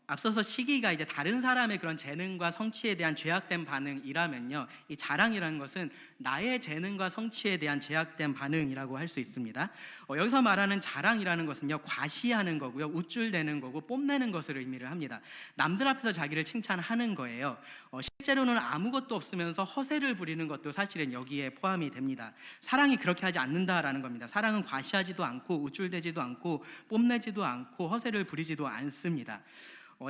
앞서서 시기가 이제 다른 사람의 그런 재능과 성취에 대한 죄악된 반응이라면요, 이 자랑이라는 것은 나의 재능과 성취에 대한 죄악된 반응이라고 할 수 있습니다. 여기서 말하는 자랑이라는 것은요, 과시하는 거고요, 우쭐대는 거고 뽐내는 것을 의미를 합니다. 남들 앞에서 자기를 칭찬하는 거예요. 실제로는 아무것도 없으면서 허세를 부리는 것도 사실은 여기에 포함이 됩니다. 사랑이 그렇게 하지 않는다라는 겁니다. 사랑은 과시하지도 않고 우쭐대지도 않고 뽐내지도 않고 허세를 부리지도 않습니다.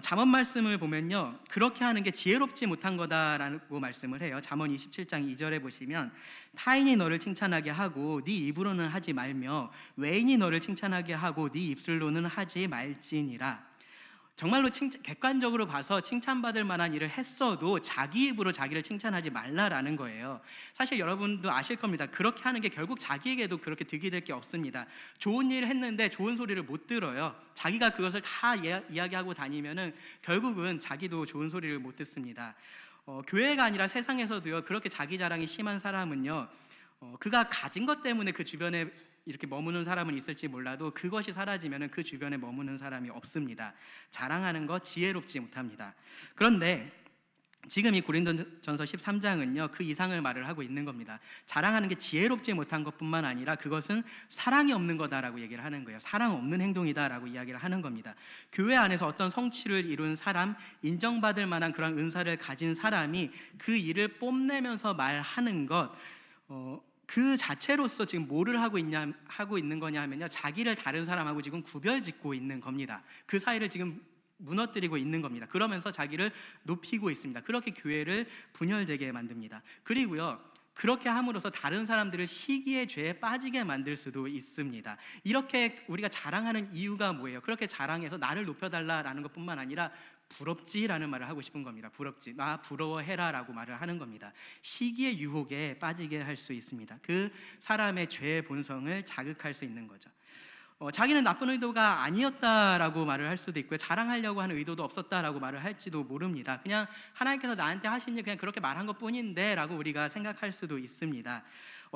잠언 말씀을 보면요, 그렇게 하는 게 지혜롭지 못한 거다라고 말씀을 해요. 잠언 27장 2절에 보시면 타인이 너를 칭찬하게 하고 네 입으로는 하지 말며 외인이 너를 칭찬하게 하고 네 입술로는 하지 말지니라. 정말로 객관적으로 봐서 칭찬받을 만한 일을 했어도 자기 입으로 자기를 칭찬하지 말라라는 거예요. 사실 여러분도 아실 겁니다. 그렇게 하는 게 결국 자기에게도 그렇게 득이 될 게 없습니다. 좋은 일을 했는데 좋은 소리를 못 들어요. 자기가 그것을 다 이야기하고 다니면은 결국은 자기도 좋은 소리를 못 듣습니다. 교회가 아니라 세상에서도요, 그렇게 자기 자랑이 심한 사람은요, 그가 가진 것 때문에 그 주변에 이렇게 머무는 사람은 있을지 몰라도 그것이 사라지면 그 주변에 머무는 사람이 없습니다. 자랑하는 것 지혜롭지 못합니다. 그런데 지금 이 고린도전서 13장은요, 그 이상을 말을 하고 있는 겁니다. 자랑하는 게 지혜롭지 못한 것뿐만 아니라 그것은 사랑이 없는 거다라고 얘기를 하는 거예요. 사랑 없는 행동이다라고 이야기를 하는 겁니다. 교회 안에서 어떤 성취를 이룬 사람, 인정받을 만한 그런 은사를 가진 사람이 그 일을 뽐내면서 말하는 것, 그 자체로서 지금 뭐를 하고 있는 거냐 하면요, 자기를 다른 사람하고 지금 구별짓고 있는 겁니다. 그 사이를 지금 무너뜨리고 있는 겁니다. 그러면서 자기를 높이고 있습니다. 그렇게 교회를 분열되게 만듭니다. 그리고요, 그렇게 함으로써 다른 사람들을 시기의 죄에 빠지게 만들 수도 있습니다. 이렇게 우리가 자랑하는 이유가 뭐예요? 그렇게 자랑해서 나를 높여달라라는 것뿐만 아니라 부럽지라는 말을 하고 싶은 겁니다. 부럽지, 나 부러워해라라고 말을 하는 겁니다. 시기의 유혹에 빠지게 할 수 있습니다. 그 사람의 죄의 본성을 자극할 수 있는 거죠. 자기는 나쁜 의도가 아니었다라고 말을 할 수도 있고요, 자랑하려고 하는 의도도 없었다라고 말을 할지도 모릅니다. 그냥 하나님께서 나한테 하신 일 그냥 그렇게 말한 것뿐인데 라고 우리가 생각할 수도 있습니다.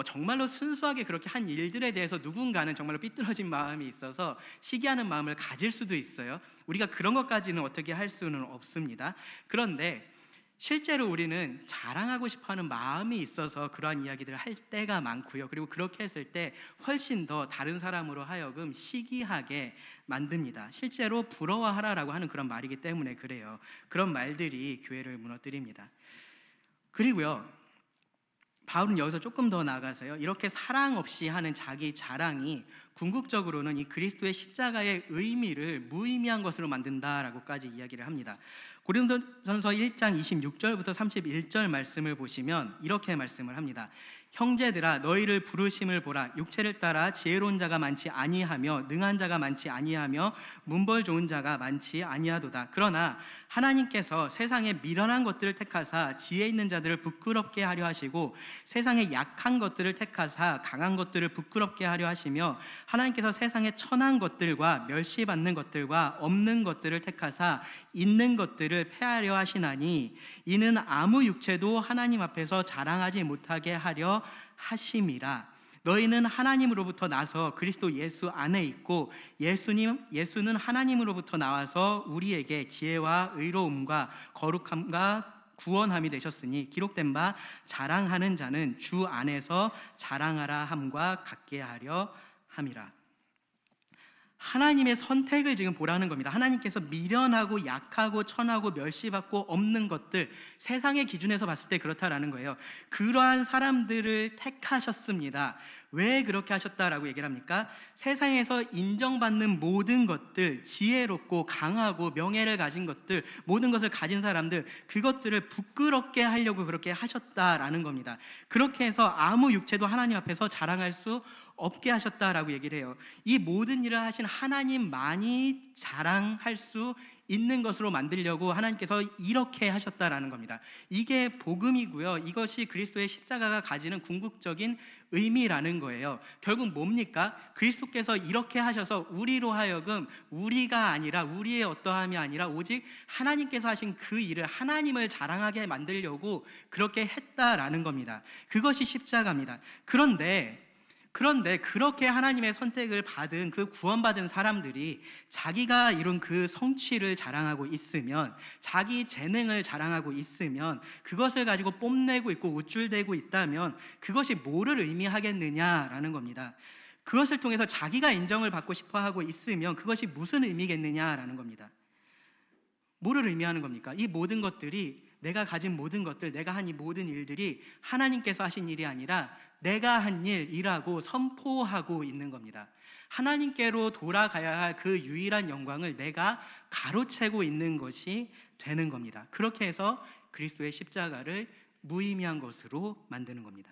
정말로 순수하게 그렇게 한 일들에 대해서 누군가는 정말로 삐뚤어진 마음이 있어서 시기하는 마음을 가질 수도 있어요. 우리가 그런 것까지는 어떻게 할 수는 없습니다. 그런데 실제로 우리는 자랑하고 싶어하는 마음이 있어서 그러한 이야기들을 할 때가 많고요. 그리고 그렇게 했을 때 훨씬 더 다른 사람으로 하여금 시기하게 만듭니다. 실제로 부러워하라라고 하는 그런 말이기 때문에 그래요. 그런 말들이 교회를 무너뜨립니다. 그리고요, 바울은 여기서 조금 더 나아가서요, 이렇게 사랑 없이 하는 자기 자랑이 궁극적으로는 이 그리스도의 십자가의 의미를 무의미한 것으로 만든다라고까지 이야기를 합니다. 고린도전서 1장 26절부터 31절 말씀을 보시면 이렇게 말씀을 합니다. 형제들아, 너희를 부르심을 보라. 육체를 따라 지혜로운 자가 많지 아니하며 능한 자가 많지 아니하며 문벌 좋은 자가 많지 아니하도다. 그러나 하나님께서 세상에 미련한 것들을 택하사 지혜 있는 자들을 부끄럽게 하려 하시고 세상에 약한 것들을 택하사 강한 것들을 부끄럽게 하려 하시며 하나님께서 세상에 천한 것들과 멸시받는 것들과 없는 것들을 택하사 있는 것들을 폐하려 하시나니 이는 아무 육체도 하나님 앞에서 자랑하지 못하게 하려 하심이라. 너희는 하나님으로부터 나서 그리스도 예수 안에 있고 예수는 하나님으로부터 나와서 우리에게 지혜와 의로움과 거룩함과 구원함이 되셨으니 기록된 바 자랑하는 자는 주 안에서 자랑하라 함과 같게 하려 함이라. 하나님의 선택을 지금 보라는 겁니다. 하나님께서 미련하고 약하고 천하고 멸시받고 없는 것들, 세상의 기준에서 봤을 때 그렇다라는 거예요. 그러한 사람들을 택하셨습니다. 왜 그렇게 하셨다라고 얘기를 합니까? 세상에서 인정받는 모든 것들, 지혜롭고 강하고 명예를 가진 것들, 모든 것을 가진 사람들, 그것들을 부끄럽게 하려고 그렇게 하셨다라는 겁니다. 그렇게 해서 아무 육체도 하나님 앞에서 자랑할 수 없게 하셨다라고 얘기를 해요. 이 모든 일을 하신 하나님만이 자랑할 수 있는 것으로 만들려고 하나님께서 이렇게 하셨다라는 겁니다. 이게 복음이고요. 이것이 그리스도의 십자가가 가지는 궁극적인 의미라는 거예요. 결국 뭡니까? 그리스도께서 이렇게 하셔서 우리로 하여금 우리가 아니라 우리의 어떠함이 아니라 오직 하나님께서 하신 그 일을 하나님을 자랑하게 만들려고 그렇게 했다라는 겁니다. 그것이 십자가입니다. 그런데 그런데 그렇게 하나님의 선택을 받은 그 구원받은 사람들이 자기가 이룬 그 성취를 자랑하고 있으면, 자기 재능을 자랑하고 있으면, 그것을 가지고 뽐내고 있고 우쭐대고 있다면 그것이 뭐를 의미하겠느냐라는 겁니다. 그것을 통해서 자기가 인정을 받고 싶어 하고 있으면 그것이 무슨 의미겠느냐라는 겁니다. 뭐를 의미하는 겁니까? 이 모든 것들이, 내가 가진 모든 것들, 내가 한 이 모든 일들이 하나님께서 하신 일이 아니라 내가 한 일이라고 선포하고 있는 겁니다. 하나님께로 돌아가야 할 그 유일한 영광을 내가 가로채고 있는 것이 되는 겁니다. 그렇게 해서 그리스도의 십자가를 무의미한 것으로 만드는 겁니다.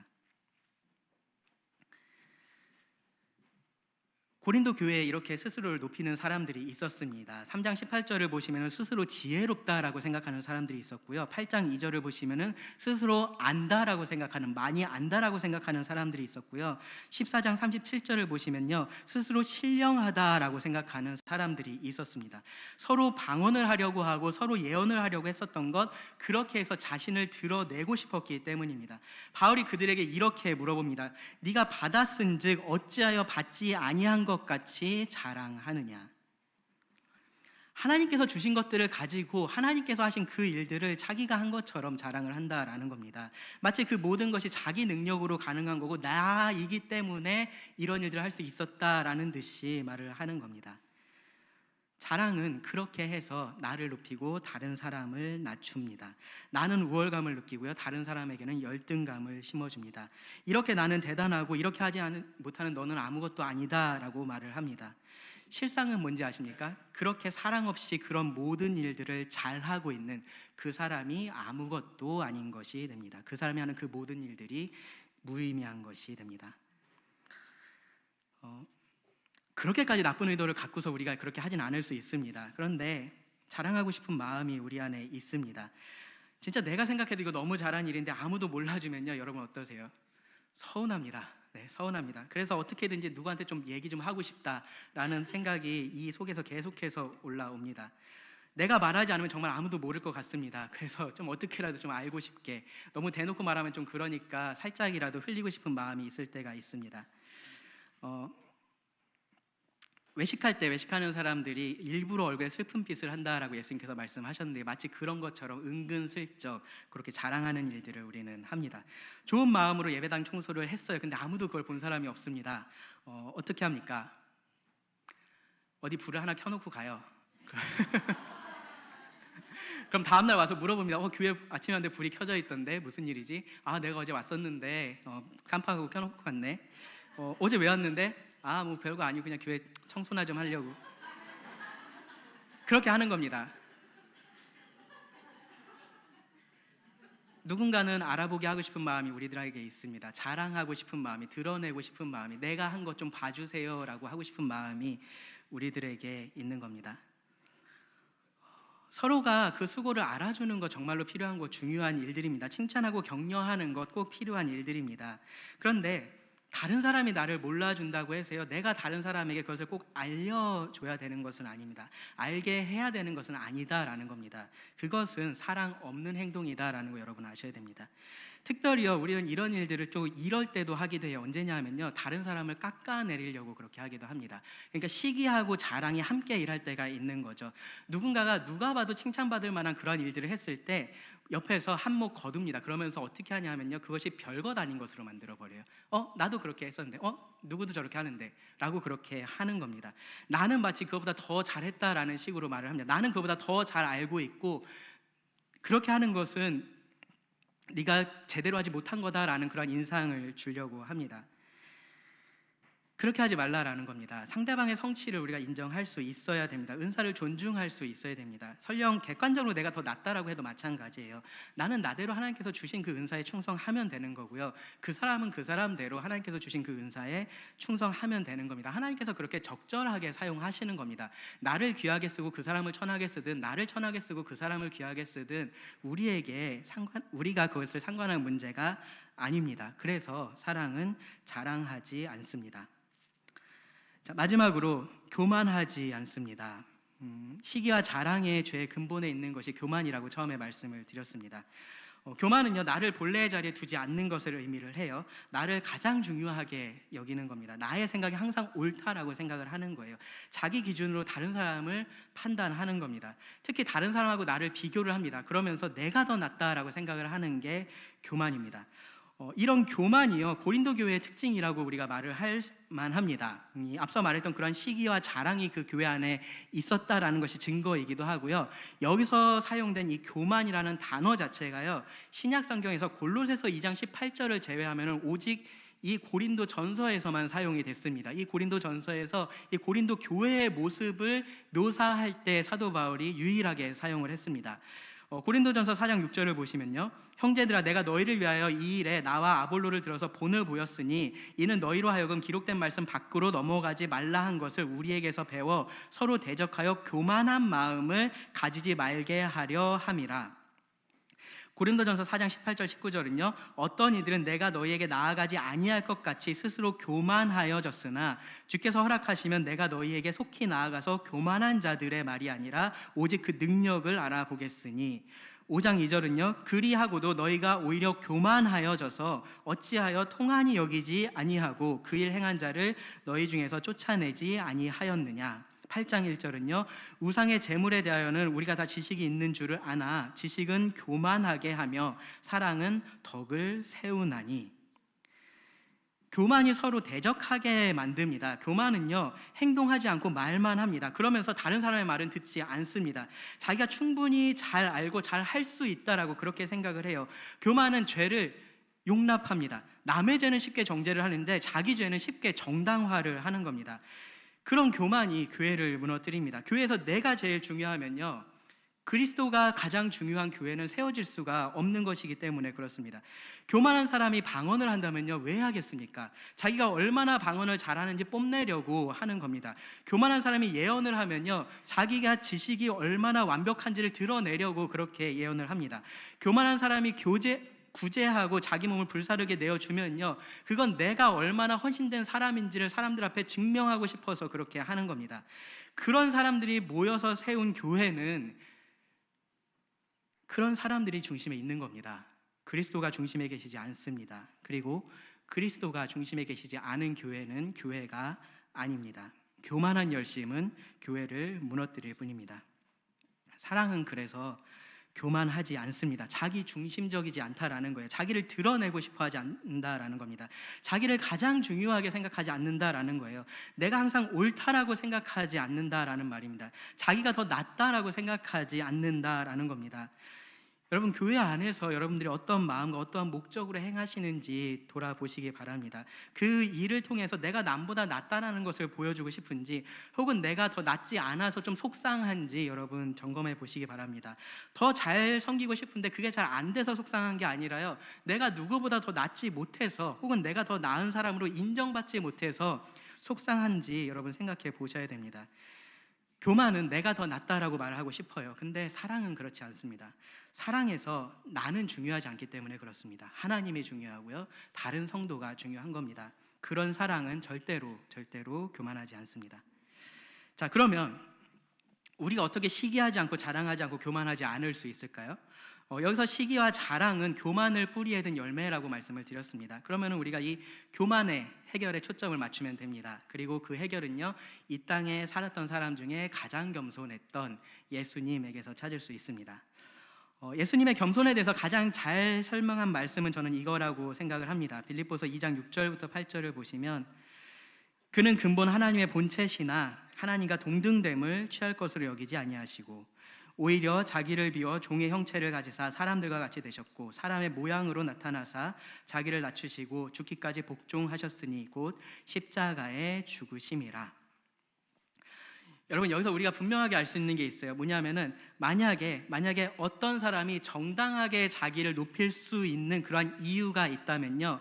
고린도 교회에 이렇게 스스로를 높이는 사람들이 있었습니다. 3장 18절을 보시면 스스로 지혜롭다라고 생각하는 사람들이 있었고요. 8장 2절을 보시면 스스로 안다라고 생각하는, 많이 안다라고 생각하는 사람들이 있었고요. 14장 37절을 보시면요, 스스로 신령하다라고 생각하는 사람들이 있었습니다. 서로 방언을 하려고 하고 서로 예언을 하려고 했었던 것, 그렇게 해서 자신을 드러내고 싶었기 때문입니다. 바울이 그들에게 이렇게 물어봅니다. 네가 받았은즉 어찌하여 받지 아니한 것 같이 자랑하느냐. 하나님께서 주신 것들을 가지고 하나님께서 하신 그 일들을 자기가 한 것처럼 자랑을 한다라는 겁니다. 마치 그 모든 것이 자기 능력으로 가능한 거고 나이기 때문에 이런 일들을 할 수 있었다라는 듯이 말을 하는 겁니다. 자랑은 그렇게 해서 나를 높이고 다른 사람을 낮춥니다. 나는 우월감을 느끼고요, 다른 사람에게는 열등감을 심어줍니다. 이렇게 나는 대단하고 이렇게 하지 못하는 너는 아무것도 아니다 라고 말을 합니다. 실상은 뭔지 아십니까? 그렇게 사랑 없이 그런 모든 일들을 잘하고 있는 그 사람이 아무것도 아닌 것이 됩니다. 그 사람이 하는 그 모든 일들이 무의미한 것이 됩니다. 그렇게까지 나쁜 의도를 갖고서 우리가 그렇게 하진 않을 수 있습니다. 그런데 자랑하고 싶은 마음이 우리 안에 있습니다. 진짜 내가 생각해도 이거 너무 잘한 일인데 아무도 몰라주면요, 여러분 어떠세요? 서운합니다. 네, 서운합니다. 그래서 어떻게든지 누구한테 좀 얘기 좀 하고 싶다라는 생각이 이 속에서 계속해서 올라옵니다. 내가 말하지 않으면 정말 아무도 모를 것 같습니다. 그래서 좀 어떻게라도 좀 알고 싶게, 너무 대놓고 말하면 좀 그러니까 살짝이라도 흘리고 싶은 마음이 있을 때가 있습니다. 외식할 때 외식하는 사람들이 일부러 얼굴에 슬픈 빛을 한다라고 예수님께서 말씀하셨는데, 마치 그런 것처럼 은근슬쩍 그렇게 자랑하는 일들을 우리는 합니다. 좋은 마음으로 예배당 청소를 했어요. 근데 아무도 그걸 본 사람이 없습니다. 어떻게 합니까? 어디 불을 하나 켜놓고 가요. 그럼 다음날 와서 물어봅니다. 교회 아침에 왔는데 불이 켜져 있던데 무슨 일이지? 내가 어제 왔었는데 깜빡하고 켜놓고 갔네. 어제 왜 왔는데? 뭐 별거 아니고 그냥 교회 청소나 좀 하려고. 그렇게 하는 겁니다. 누군가는 알아보게 하고 싶은 마음이 우리들에게 있습니다. 자랑하고 싶은 마음이, 드러내고 싶은 마음이, 내가 한 것 좀 봐주세요라고 하고 싶은 마음이 우리들에게 있는 겁니다. 서로가 그 수고를 알아주는 것 정말로 필요한 것, 중요한 일들입니다. 칭찬하고 격려하는 것 꼭 필요한 일들입니다. 그런데 다른 사람이 나를 몰라준다고 해서요, 내가 다른 사람에게 그것을 꼭 알려줘야 되는 것은 아닙니다. 알게 해야 되는 것은 아니다라는 겁니다. 그것은 사랑 없는 행동이다라는 거 여러분 아셔야 됩니다. 특별히요, 우리는 이런 일들을 좀 이럴 때도 하기도 해요. 언제냐 하면요, 다른 사람을 깎아내리려고 그렇게 하기도 합니다. 그러니까 시기하고 자랑이 함께 일할 때가 있는 거죠. 누군가가 누가 봐도 칭찬받을 만한 그런 일들을 했을 때 옆에서 한몫 거둡니다. 그러면서 어떻게 하냐 하면요, 그것이 별것 아닌 것으로 만들어버려요. 나도 그렇게 했었는데, 누구도 저렇게 하는데 라고 그렇게 하는 겁니다. 나는 마치 그거보다 더 잘했다라는 식으로 말을 합니다. 나는 그거보다 더 잘 알고 있고, 그렇게 하는 것은 네가 제대로 하지 못한 거다라는 그런 인상을 주려고 합니다. 그렇게 하지 말라라는 겁니다. 상대방의 성취를 우리가 인정할 수 있어야 됩니다. 은사를 존중할 수 있어야 됩니다. 설령 객관적으로 내가 더 낫다라고 해도 마찬가지예요. 나는 나대로 하나님께서 주신 그 은사에 충성하면 되는 거고요, 그 사람은 그 사람대로 하나님께서 주신 그 은사에 충성하면 되는 겁니다. 하나님께서 그렇게 적절하게 사용하시는 겁니다. 나를 귀하게 쓰고 그 사람을 천하게 쓰든, 나를 천하게 쓰고 그 사람을 귀하게 쓰든 우리가 그것을 상관할 문제가 아닙니다. 그래서 사랑은 자랑하지 않습니다. 자, 마지막으로 교만하지 않습니다. 시기와 자랑의 죄의 근본에 있는 것이 교만이라고 처음에 말씀을 드렸습니다. 교만은요, 나를 본래의 자리에 두지 않는 것을 의미를 해요. 나를 가장 중요하게 여기는 겁니다. 나의 생각이 항상 옳다라고 생각을 하는 거예요. 자기 기준으로 다른 사람을 판단하는 겁니다. 특히 다른 사람하고 나를 비교를 합니다. 그러면서 내가 더 낫다라고 생각을 하는 게 교만입니다. 이런 교만이요, 고린도 교회의 특징이라고 우리가 말을 할 만합니다. 앞서 말했던 그런 시기와 자랑이 그 교회 안에 있었다라는 것이 증거이기도 하고요. 여기서 사용된 이 교만이라는 단어 자체가요, 신약 성경에서 골로새서 2장 18절을 제외하면 오직 이 고린도 전서에서만 사용이 됐습니다. 이 고린도 전서에서 이 고린도 교회의 모습을 묘사할 때 사도 바울이 유일하게 사용을 했습니다. 고린도전서 4장 6절을 보시면요, 형제들아, 내가 너희를 위하여 이 일에 나와 아볼로를 들어서 본을 보였으니 이는 너희로 하여금 기록된 말씀 밖으로 넘어가지 말라 한 것을 우리에게서 배워 서로 대적하여 교만한 마음을 가지지 말게 하려 함이라. 고린도전서 4장 18절 19절은요, 어떤 이들은 내가 너희에게 나아가지 아니할 것 같이 스스로 교만하여졌으나 주께서 허락하시면 내가 너희에게 속히 나아가서 교만한 자들의 말이 아니라 오직 그 능력을 알아보겠으니. 5장 2절은요, 그리하고도 너희가 오히려 교만하여져서 어찌하여 통한이 여기지 아니하고 그 일 행한 자를 너희 중에서 쫓아내지 아니하였느냐. 8장 1절은요, 우상의 제물에 대하여는 우리가 다 지식이 있는 줄을 아나 지식은 교만하게 하며 사랑은 덕을 세우나니. 교만이 서로 대적하게 만듭니다. 교만은요, 행동하지 않고 말만 합니다. 그러면서 다른 사람의 말은 듣지 않습니다. 자기가 충분히 잘 알고 잘 할 수 있다라고 그렇게 생각을 해요. 교만은 죄를 용납합니다. 남의 죄는 쉽게 정죄를 하는데 자기 죄는 쉽게 정당화를 하는 겁니다. 그런 교만이 교회를 무너뜨립니다. 교회에서 내가 제일 중요하면요, 그리스도가 가장 중요한 교회는 세워질 수가 없는 것이기 때문에 그렇습니다. 교만한 사람이 방언을 한다면요, 왜 하겠습니까? 자기가 얼마나 방언을 잘하는지 뽐내려고 하는 겁니다. 교만한 사람이 예언을 하면요, 자기가 지식이 얼마나 완벽한지를 드러내려고 그렇게 예언을 합니다. 교만한 사람이 구제하고 자기 몸을 불사르게 내어주면요, 그건 내가 얼마나 헌신된 사람인지를 사람들 앞에 증명하고 싶어서 그렇게 하는 겁니다. 그런 사람들이 모여서 세운 교회는 그런 사람들이 중심에 있는 겁니다. 그리스도가 중심에 계시지 않습니다. 그리고 그리스도가 중심에 계시지 않은 교회는 교회가 아닙니다. 교만한 열심은 교회를 무너뜨릴 뿐입니다. 사랑은 그래서 교만하지 않습니다. 자기 중심적이지 않다라는 거예요. 자기를 드러내고 싶어 하지 않는다라는 겁니다. 자기를 가장 중요하게 생각하지 않는다라는 거예요. 내가 항상 옳다라고 생각하지 않는다라는 말입니다. 자기가 더 낫다라고 생각하지 않는다라는 겁니다. 여러분, 교회 안에서 여러분들이 어떤 마음과 어떠한 목적으로 행하시는지 돌아보시기 바랍니다. 그 일을 통해서 내가 남보다 낫다라는 것을 보여주고 싶은지, 혹은 내가 더 낫지 않아서 좀 속상한지 여러분 점검해 보시기 바랍니다. 더 잘 섬기고 싶은데 그게 잘 안 돼서 속상한 게 아니라요, 내가 누구보다 더 낫지 못해서, 혹은 내가 더 나은 사람으로 인정받지 못해서 속상한지 여러분 생각해 보셔야 됩니다. 교만은 내가 더 낫다라고 말하고 싶어요. 근데 사랑은 그렇지 않습니다. 사랑에서 나는 중요하지 않기 때문에 그렇습니다. 하나님이 중요하고요, 다른 성도가 중요한 겁니다. 그런 사랑은 절대로 교만하지 않습니다. 자, 그러면 우리가 어떻게 시기하지 않고 자랑하지 않고 교만하지 않을 수 있을까요? 여기서 시기와 자랑은 교만을 뿌리에 든 열매라고 말씀을 드렸습니다. 그러면 우리가 이 교만의 해결에 초점을 맞추면 됩니다. 그리고 그 해결은요, 이 땅에 살았던 사람 중에 가장 겸손했던 예수님에게서 찾을 수 있습니다. 예수님의 겸손에 대해서 가장 잘 설명한 말씀은 저는 이거라고 생각을 합니다. 빌립보서 2장 6절부터 8절을 보시면, 그는 근본 하나님의 본체시나 하나님과 동등됨을 취할 것으로 여기지 아니하시고 오히려 자기를 비워 종의 형체를 가지사 사람들과 같이 되셨고 사람의 모양으로 나타나사 자기를 낮추시고 죽기까지 복종하셨으니 곧 십자가에 죽으심이라. 여러분, 여기서 우리가 분명하게 알 수 있는 게 있어요. 뭐냐면은 만약에 어떤 사람이 정당하게 자기를 높일 수 있는 그러한 이유가 있다면요,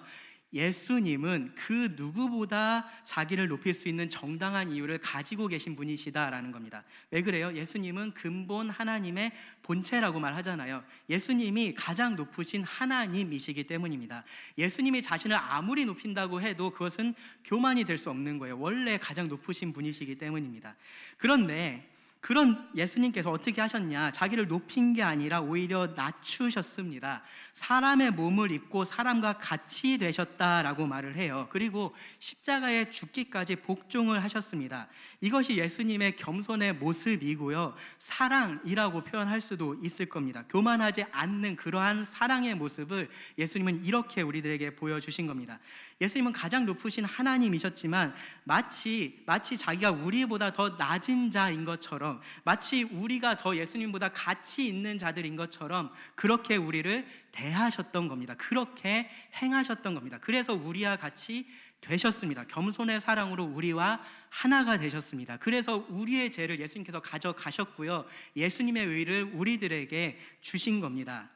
예수님은 그 누구보다 자기를 높일 수 있는 정당한 이유를 가지고 계신 분이시다라는 겁니다. 왜 그래요? 예수님은 근본 하나님의 본체라고 말하잖아요. 예수님이 가장 높으신 하나님이시기 때문입니다. 예수님이 자신을 아무리 높인다고 해도 그것은 교만이 될 수 없는 거예요. 원래 가장 높으신 분이시기 때문입니다. 그런데 그런 예수님께서 어떻게 하셨냐? 자기를 높인 게 아니라 오히려 낮추셨습니다. 사람의 몸을 입고 사람과 같이 되셨다라고 말을 해요. 그리고 십자가에 죽기까지 복종을 하셨습니다. 이것이 예수님의 겸손의 모습이고요. 사랑이라고 표현할 수도 있을 겁니다. 교만하지 않는 그러한 사랑의 모습을 예수님은 이렇게 우리들에게 보여주신 겁니다. 예수님은 가장 높으신 하나님이셨지만 마치 자기가 우리보다 더 낮은 자인 것처럼, 마치 우리가 더 예수님보다 가치 있는 자들인 것처럼 그렇게 우리를 대하셨던 겁니다. 그렇게 행하셨던 겁니다. 그래서 우리와 같이 되셨습니다. 겸손의 사랑으로 우리와 하나가 되셨습니다. 그래서 우리의 죄를 예수님께서 가져가셨고요. 예수님의 의를 우리들에게 주신 겁니다.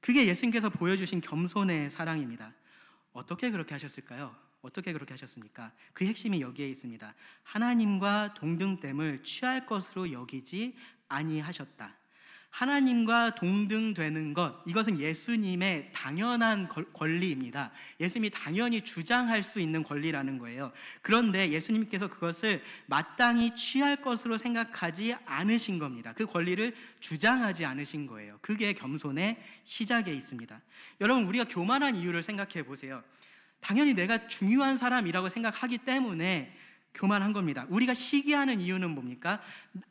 그게 예수님께서 보여주신 겸손의 사랑입니다. 어떻게 그렇게 하셨을까요? 어떻게 그렇게 하셨습니까? 그 핵심이 여기에 있습니다. 하나님과 동등됨을 취할 것으로 여기지 아니하셨다. 하나님과 동등되는 것, 이것은 예수님의 당연한 권리입니다. 예수님이 당연히 주장할 수 있는 권리라는 거예요. 그런데 예수님께서 그것을 마땅히 취할 것으로 생각하지 않으신 겁니다. 그 권리를 주장하지 않으신 거예요. 그게 겸손의 시작에 있습니다. 여러분, 우리가 교만한 이유를 생각해 보세요. 당연히 내가 중요한 사람이라고 생각하기 때문에 교만한 겁니다. 우리가 시기하는 이유는 뭡니까?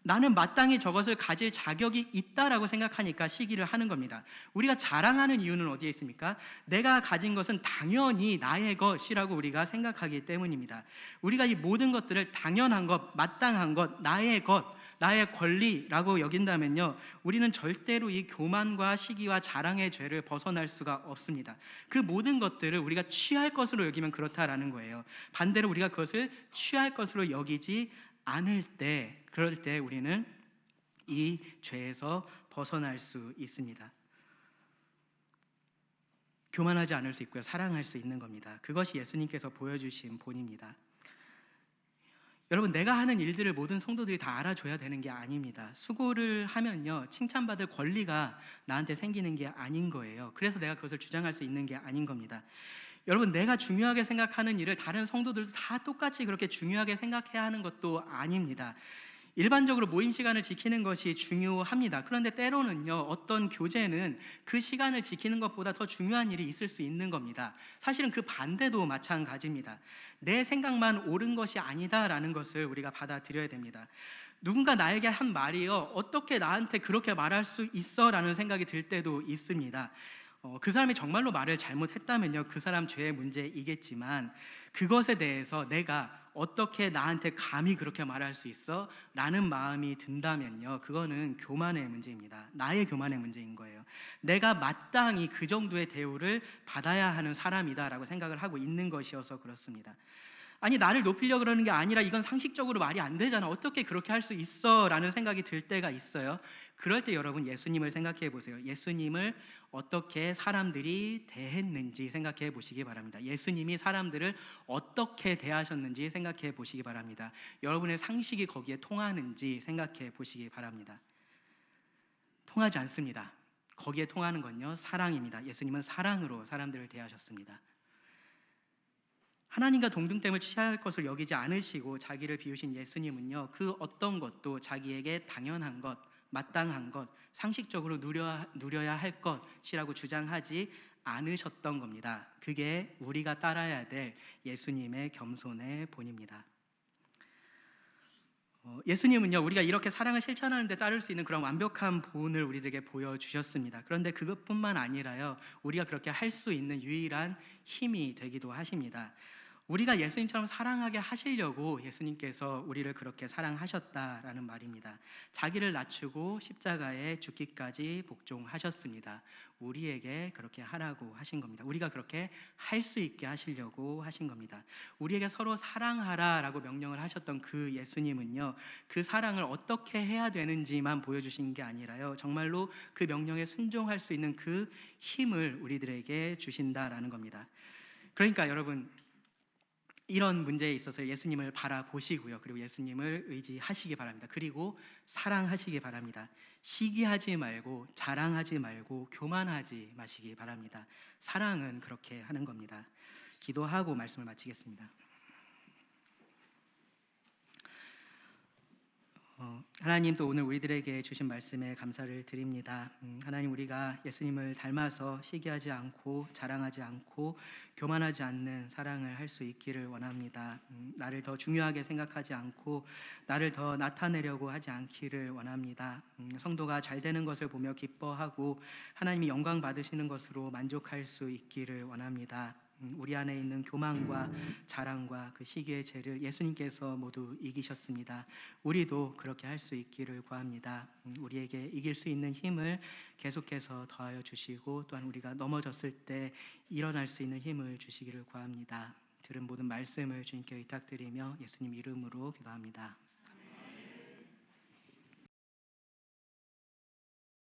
나는 마땅히 저것을 가질 자격이 있다라고 생각하니까 시기를 하는 겁니다. 우리가 자랑하는 이유는 어디에 있습니까? 내가 가진 것은 당연히 나의 것이라고 우리가 생각하기 때문입니다. 우리가 이 모든 것들을 당연한 것, 마땅한 것, 나의 것, 나의 권리라고 여긴다면요, 우리는 절대로 이 교만과 시기와 자랑의 죄를 벗어날 수가 없습니다. 그 모든 것들을 우리가 취할 것으로 여기면 그렇다라는 거예요. 반대로 우리가 그것을 취할 것으로 여기지 않을 때, 그럴 때 우리는 이 죄에서 벗어날 수 있습니다. 교만하지 않을 수 있고요, 사랑할 수 있는 겁니다. 그것이 예수님께서 보여주신 본입니다. 여러분, 내가 하는 일들을 모든 성도들이 다 알아줘야 되는 게 아닙니다. 수고를 하면요, 칭찬받을 권리가 나한테 생기는 게 아닌 거예요. 그래서 내가 그것을 주장할 수 있는 게 아닌 겁니다. 여러분, 내가 중요하게 생각하는 일을 다른 성도들도 다 똑같이 그렇게 중요하게 생각해야 하는 것도 아닙니다. 일반적으로 모임 시간을 지키는 것이 중요합니다. 그런데 때로는요, 어떤 교제는 그 시간을 지키는 것보다 더 중요한 일이 있을 수 있는 겁니다. 사실은 그 반대도 마찬가지입니다. 내 생각만 옳은 것이 아니다라는 것을 우리가 받아들여야 됩니다. 누군가 나에게 한 말이요, 어떻게 나한테 그렇게 말할 수 있어? 라는 생각이 들 때도 있습니다. 그 사람이 정말로 말을 잘못했다면요, 그 사람 죄의 문제이겠지만, 그것에 대해서 내가 어떻게 나한테 감히 그렇게 말할 수 있어? 라는 마음이 든다면요, 그거는 교만의 문제입니다. 나의 교만의 문제인 거예요. 내가 마땅히 그 정도의 대우를 받아야 하는 사람이다라고 생각을 하고 있는 것이어서 그렇습니다. 아니, 나를 높이려고 그러는 게 아니라 이건 상식적으로 말이 안 되잖아, 어떻게 그렇게 할 수 있어? 라는 생각이 들 때가 있어요. 그럴 때 여러분, 예수님을 생각해 보세요. 예수님을 어떻게 사람들이 대했는지 생각해 보시기 바랍니다. 예수님이 사람들을 어떻게 대하셨는지 생각해 보시기 바랍니다. 여러분의 상식이 거기에 통하는지 생각해 보시기 바랍니다. 통하지 않습니다. 거기에 통하는 건요, 사랑입니다. 예수님은 사랑으로 사람들을 대하셨습니다. 하나님과 동등됨을 취할 것을 여기지 않으시고 자기를 비우신 예수님은요, 그 어떤 것도 자기에게 당연한 것, 마땅한 것, 상식적으로 누려야 할 것이라고 주장하지 않으셨던 겁니다. 그게 우리가 따라야 될 예수님의 겸손의 본입니다. 예수님은요, 우리가 이렇게 사랑을 실천하는 데 따를 수 있는 그런 완벽한 본을 우리들에게 보여주셨습니다. 그런데 그것뿐만 아니라요, 우리가 그렇게 할 수 있는 유일한 힘이 되기도 하십니다. 우리가 예수님처럼 사랑하게 하시려고 예수님께서 우리를 그렇게 사랑하셨다라는 말입니다. 자기를 낮추고 십자가에 죽기까지 복종하셨습니다. 우리에게 그렇게 하라고 하신 겁니다. 우리가 그렇게 할 수 있게 하시려고 하신 겁니다. 우리에게 서로 사랑하라라고 명령을 하셨던 그 예수님은요, 그 사랑을 어떻게 해야 되는지만 보여주신 게 아니라요, 정말로 그 명령에 순종할 수 있는 그 힘을 우리들에게 주신다라는 겁니다. 그러니까 여러분, 이런 문제에 있어서 예수님을 바라보시고요, 그리고 예수님을 의지하시기 바랍니다. 그리고 사랑하시기 바랍니다. 시기하지 말고, 자랑하지 말고, 교만하지 마시기 바랍니다. 사랑은 그렇게 하는 겁니다. 기도하고 말씀을 마치겠습니다. 하나님 또 오늘 우리들에게 주신 말씀에 감사를 드립니다. 하나님 우리가 예수님을 닮아서 시기하지 않고 자랑하지 않고 교만하지 않는 사랑을 할 수 있기를 원합니다. 나를 더 중요하게 생각하지 않고 나를 더 나타내려고 하지 않기를 원합니다. 성도가 잘 되는 것을 보며 기뻐하고 하나님이 영광 받으시는 것으로 만족할 수 있기를 원합니다. 우리 안에 있는 교만과 자랑과 그 시기의 죄를 예수님께서 모두 이기셨습니다. 우리도 그렇게 할 수 있기를 구합니다. 우리에게 이길 수 있는 힘을 계속해서 더하여 주시고 또한 우리가 넘어졌을 때 일어날 수 있는 힘을 주시기를 구합니다. 들은 모든 말씀을 주님께 의탁드리며 예수님 이름으로 기도합니다.